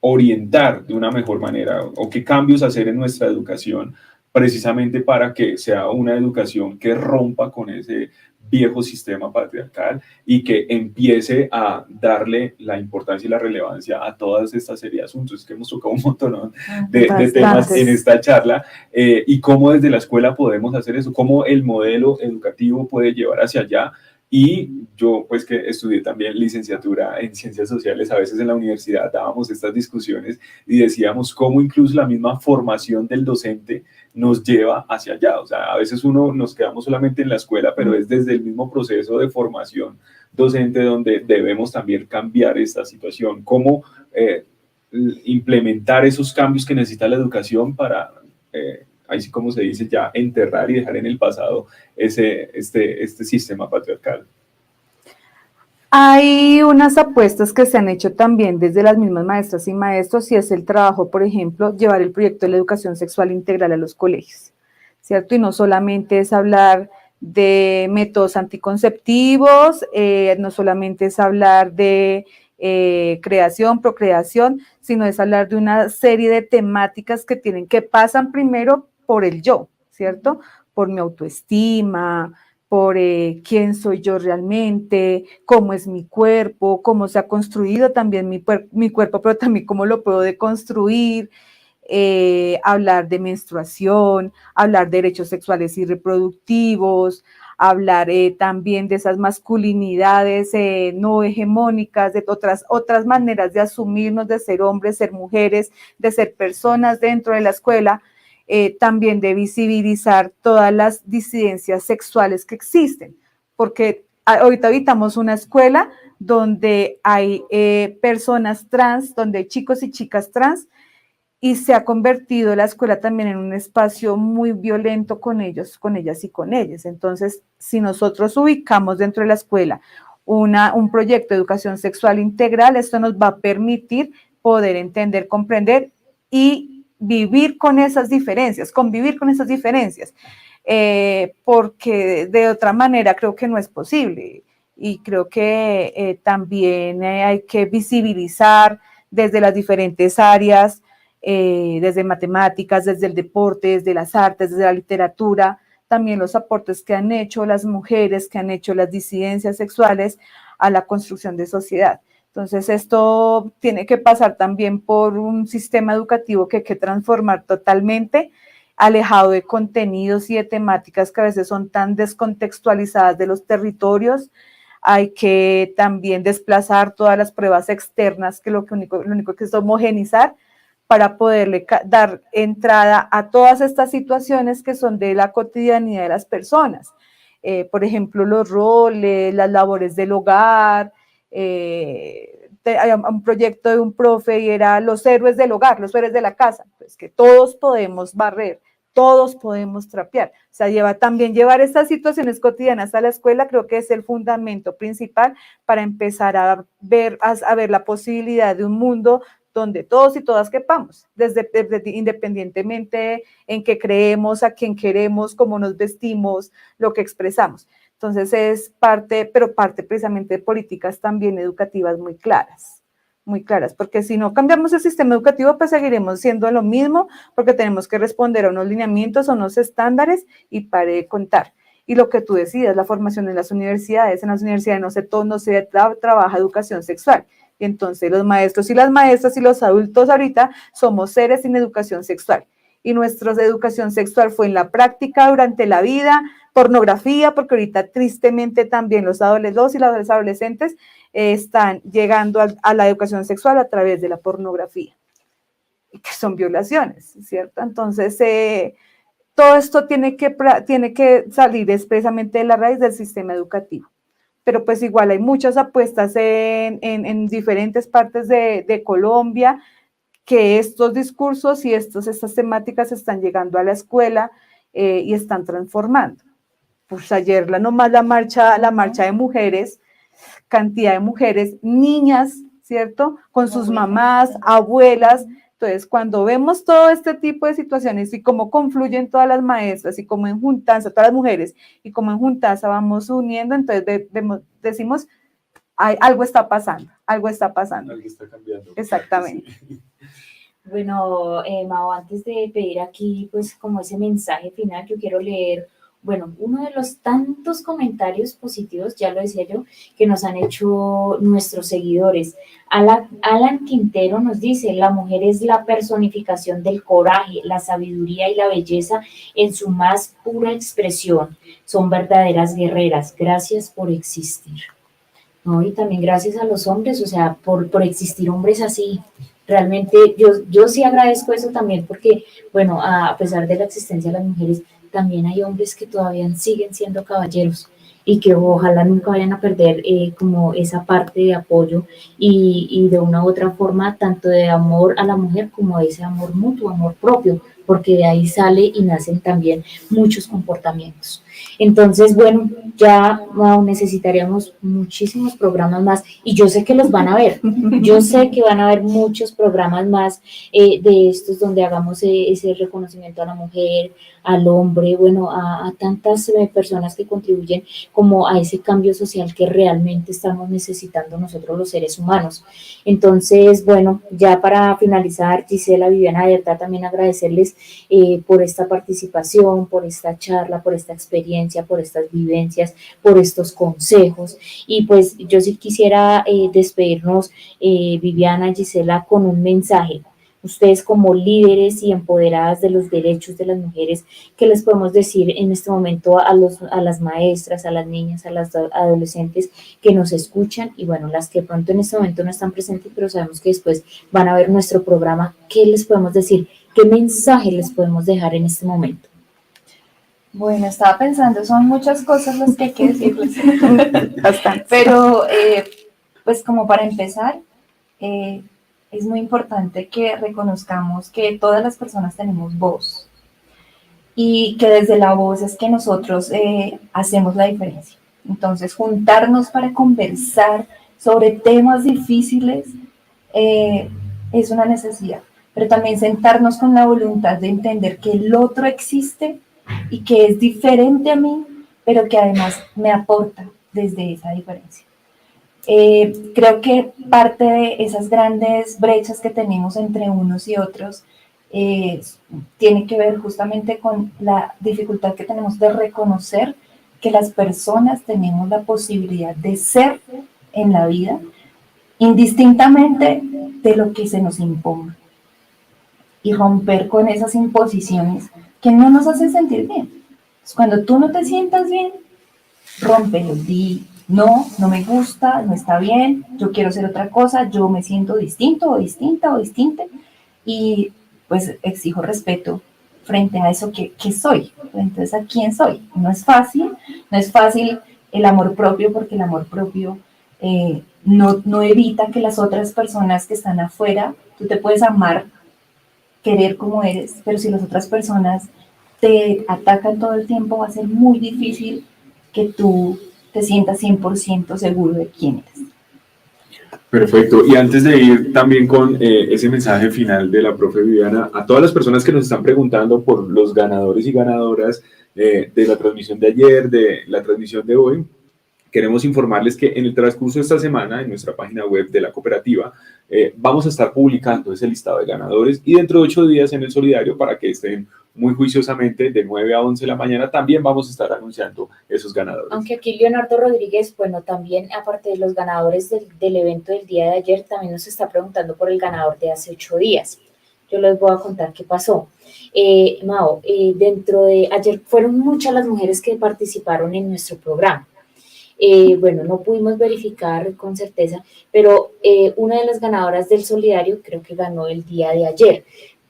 orientar de una mejor manera o qué cambios hacer en nuestra educación precisamente para que sea una educación que rompa con ese viejo sistema patriarcal y que empiece a darle la importancia y la relevancia a todas estas serie de asuntos. Es que hemos tocado un montón de temas en esta charla y cómo desde la escuela podemos hacer eso, cómo el modelo educativo puede llevar hacia allá. Y yo, pues que estudié también licenciatura en ciencias sociales, a veces en la universidad dábamos estas discusiones y decíamos cómo incluso la misma formación del docente nos lleva hacia allá. O sea, a veces nos quedamos solamente en la escuela, pero es desde el mismo proceso de formación docente donde debemos también cambiar esta situación. Cómo implementar esos cambios que necesita la educación para... así como se dice, ya enterrar y dejar en el pasado este sistema patriarcal. Hay unas apuestas que se han hecho también desde las mismas maestras y maestros y es el trabajo, por ejemplo, llevar el proyecto de la educación sexual integral a los colegios, ¿cierto? Y no solamente es hablar de métodos anticonceptivos, no solamente es hablar de creación, procreación, sino es hablar de una serie de temáticas que pasan primero por el yo, ¿cierto? Por mi autoestima, por quién soy yo realmente, cómo es mi cuerpo, cómo se ha construido también mi cuerpo, pero también cómo lo puedo deconstruir, hablar de menstruación, hablar de derechos sexuales y reproductivos, hablar también de esas masculinidades no hegemónicas, de otras maneras de asumirnos, de ser hombres, ser mujeres, de ser personas dentro de la escuela, también de visibilizar todas las disidencias sexuales que existen, porque ahorita habitamos una escuela donde hay personas trans, donde hay chicos y chicas trans, y se ha convertido la escuela también en un espacio muy violento con ellos, con ellas y con ellos. Entonces, si nosotros ubicamos dentro de la escuela un proyecto de educación sexual integral, esto nos va a permitir poder entender, comprender y vivir con esas diferencias, convivir con esas diferencias, porque de otra manera creo que no es posible. Y creo que también hay que visibilizar desde las diferentes áreas, desde matemáticas, desde el deporte, desde las artes, desde la literatura, también los aportes que han hecho las mujeres, que han hecho las disidencias sexuales a la construcción de sociedad. Entonces, esto tiene que pasar también por un sistema educativo que hay que transformar totalmente, alejado de contenidos y de temáticas que a veces son tan descontextualizadas de los territorios. Hay que también desplazar todas las pruebas externas, que lo único que es homogenizar, para poderle dar entrada a todas estas situaciones que son de la cotidianidad de las personas. Por ejemplo, los roles, las labores del hogar. Hay un proyecto de un profe y era los héroes del hogar, los héroes de la casa, pues que todos podemos barrer, todos podemos trapear. O sea, llevar estas situaciones cotidianas a la escuela creo que es el fundamento principal para empezar a ver la posibilidad de un mundo donde todos y todas quepamos, independientemente en qué creemos, a quién queremos, cómo nos vestimos, lo que expresamos. Entonces es parte precisamente de políticas también educativas muy claras, porque si no cambiamos el sistema educativo, pues seguiremos siendo lo mismo, porque tenemos que responder a unos lineamientos, a unos estándares, y pare de contar. Y lo que tú decías, la formación en las universidades no se trabaja educación sexual. Y entonces los maestros y las maestras y los adultos ahorita somos seres sin educación sexual. Y nuestra educación sexual fue en la práctica durante la vida, pornografía, porque ahorita tristemente también los y las adolescentes están llegando a la educación sexual a través de la pornografía, que son violaciones, ¿cierto? Entonces, todo esto tiene que salir expresamente de la raíz del sistema educativo. Pero pues igual hay muchas apuestas en diferentes partes de Colombia, que estos discursos y estas temáticas están llegando a la escuela y están transformando. Pues ayer nomás la marcha de mujeres, cantidad de mujeres, niñas, ¿cierto? Con sus mamás, abuelas. Entonces, cuando vemos todo este tipo de situaciones y cómo confluyen todas las maestras y cómo en juntanza, todas las mujeres, y cómo en juntanza vamos uniendo, entonces decimos, algo está pasando. Algo está cambiando. Exactamente. Sí. Bueno, Mao, antes de pedir aquí, pues, como ese mensaje final, yo quiero leer, bueno, uno de los tantos comentarios positivos, ya lo decía yo, que nos han hecho nuestros seguidores. Alan Quintero nos dice: la mujer es la personificación del coraje, la sabiduría y la belleza en su más pura expresión. Son verdaderas guerreras. Gracias por existir. ¿No? Y también gracias a los hombres, o sea, por existir hombres así. Realmente yo sí agradezco eso también, porque, bueno, a pesar de la existencia de las mujeres, también hay hombres que todavía siguen siendo caballeros y que ojalá nunca vayan a perder como esa parte de apoyo y de una u otra forma, tanto de amor a la mujer como de ese amor mutuo, amor propio, porque de ahí sale y nacen también muchos comportamientos. Entonces, bueno, ya necesitaríamos muchísimos programas más y yo sé que los van a ver. Yo sé que van a haber muchos programas más de estos donde hagamos ese reconocimiento a la mujer, al hombre, bueno, a tantas personas que contribuyen como a ese cambio social que realmente estamos necesitando nosotros los seres humanos. Entonces, bueno, ya para finalizar, Gisela, Viviana, de verdad también agradecerles por esta participación, por esta charla, por esta experiencia, por estas vivencias, por estos consejos. Y pues yo sí quisiera despedirnos, Viviana, Gisela, con un mensaje. Ustedes como líderes y empoderadas de los derechos de las mujeres, ¿qué les podemos decir en este momento a las maestras, a las niñas, a las adolescentes que nos escuchan? Y bueno, las que pronto en este momento no están presentes, pero sabemos que después van a ver nuestro programa. ¿Qué les podemos decir? ¿Qué mensaje les podemos dejar en este momento? Bueno, estaba pensando, son muchas cosas las que hay que decirles. Bastante. Pero, pues como para empezar, es muy importante que reconozcamos que todas las personas tenemos voz y que desde la voz es que nosotros hacemos la diferencia. Entonces, juntarnos para conversar sobre temas difíciles es una necesidad. pero también sentarnos con la voluntad de entender que el otro existe y que es diferente a mí, pero que además me aporta desde esa diferencia. Creo que parte de esas grandes brechas que tenemos entre unos y otros tiene que ver justamente con la dificultad que tenemos de reconocer que las personas tenemos la posibilidad de ser en la vida indistintamente de lo que se nos imponga y romper con esas imposiciones que no nos hacen sentir bien. Entonces, cuando tú no te sientas bien, rómpelo, di no, no me gusta, no está bien, yo quiero hacer otra cosa, yo me siento distinto o distinta o distinta y pues exijo respeto frente a eso que soy, entonces a quién soy. No es fácil el amor propio, porque el amor propio no evita que las otras personas que están afuera, tú te puedes amar, querer como eres, pero si las otras personas te atacan todo el tiempo, va a ser muy difícil que tú te sientas 100% seguro de quién eres. Perfecto. Y antes de ir también con ese mensaje final de la profe Viviana, a todas las personas que nos están preguntando por los ganadores y ganadoras de la transmisión de ayer, de la transmisión de hoy, queremos informarles que en el transcurso de esta semana, en nuestra página web de la cooperativa, vamos a estar publicando ese listado de ganadores y dentro de 8 días en el Solidario, para que estén muy juiciosamente, de 9 a 11 de la mañana, también vamos a estar anunciando esos ganadores. Aunque aquí Leonardo Rodríguez, bueno, también aparte de los ganadores del evento del día de ayer, también nos está preguntando por el ganador de hace 8 días. Yo les voy a contar qué pasó. Mao, dentro de ayer fueron muchas las mujeres que participaron en nuestro programa. Bueno, no pudimos verificar con certeza, pero una de las ganadoras del Solidario creo que ganó el día de ayer.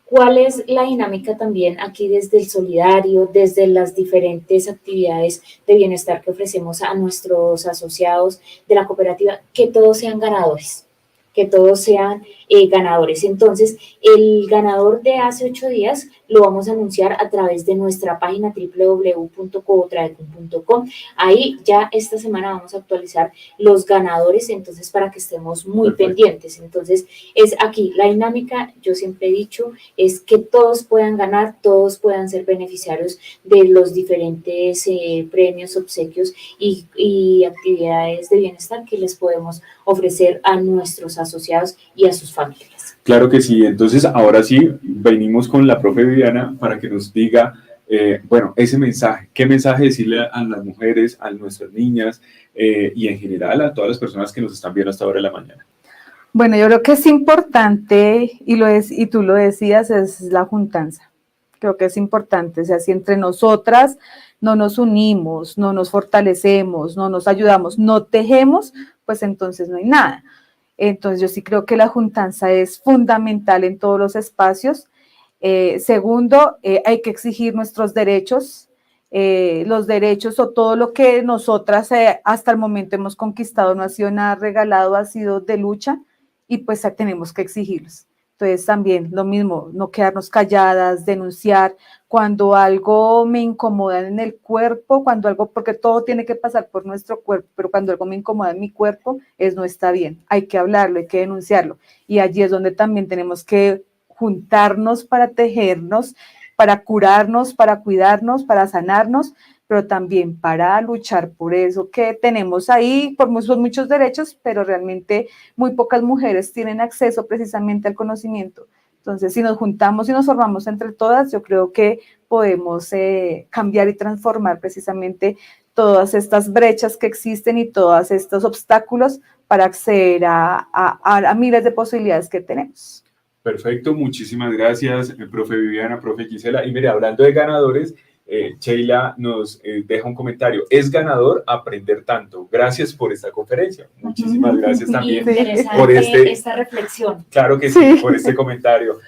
¿Cuál es la dinámica también aquí desde el Solidario, desde las diferentes actividades de bienestar que ofrecemos a nuestros asociados de la cooperativa? Que todos sean ganadores, que todos sean ganadores. Entonces, el ganador de hace 8 días lo vamos a anunciar a través de nuestra página www.cootradecum.com. Ahí ya esta semana vamos a actualizar los ganadores, entonces para que estemos muy pendientes. Entonces, es aquí la dinámica, yo siempre he dicho, es que todos puedan ganar, todos puedan ser beneficiarios de los diferentes premios, obsequios y actividades de bienestar que les podemos ofrecer a nuestros asociados y a sus familias. Claro que sí. Entonces, ahora sí, venimos con la profe Viviana para que nos diga, bueno, ese mensaje, qué mensaje decirle a las mujeres, a nuestras niñas y en general a todas las personas que nos están viendo hasta ahora de la mañana. Bueno, yo creo que es importante, y tú lo decías, es la juntanza. Creo que es importante, o sea, si entre nosotras no nos unimos, no nos fortalecemos, no nos ayudamos, no tejemos, pues entonces no hay nada. Entonces yo sí creo que la juntanza es fundamental en todos los espacios. Segundo, hay que exigir nuestros derechos, los derechos o todo lo que nosotras hasta el momento hemos conquistado no ha sido nada regalado, ha sido de lucha y pues tenemos que exigirlos. Entonces también lo mismo, no quedarnos calladas, denunciar cuando algo me incomoda en el cuerpo, cuando algo, porque todo tiene que pasar por nuestro cuerpo, pero cuando algo me incomoda en mi cuerpo, no está bien, hay que hablarlo, hay que denunciarlo. Y allí es donde también tenemos que juntarnos para tejernos, para curarnos, para cuidarnos, para sanarnos, pero también para luchar por eso que tenemos ahí, por muchos derechos, pero realmente muy pocas mujeres tienen acceso precisamente al conocimiento. Entonces, si nos juntamos y nos formamos entre todas, yo creo que podemos cambiar y transformar precisamente todas estas brechas que existen y todos estos obstáculos para acceder a miles de posibilidades que tenemos. Perfecto, muchísimas gracias, profe Viviana, profe Gisela. Y mire, hablando de ganadores, Sheila nos deja un comentario. Es ganador aprender tanto. Gracias por esta conferencia. Muchísimas gracias también por esta reflexión. Claro que sí, por este comentario.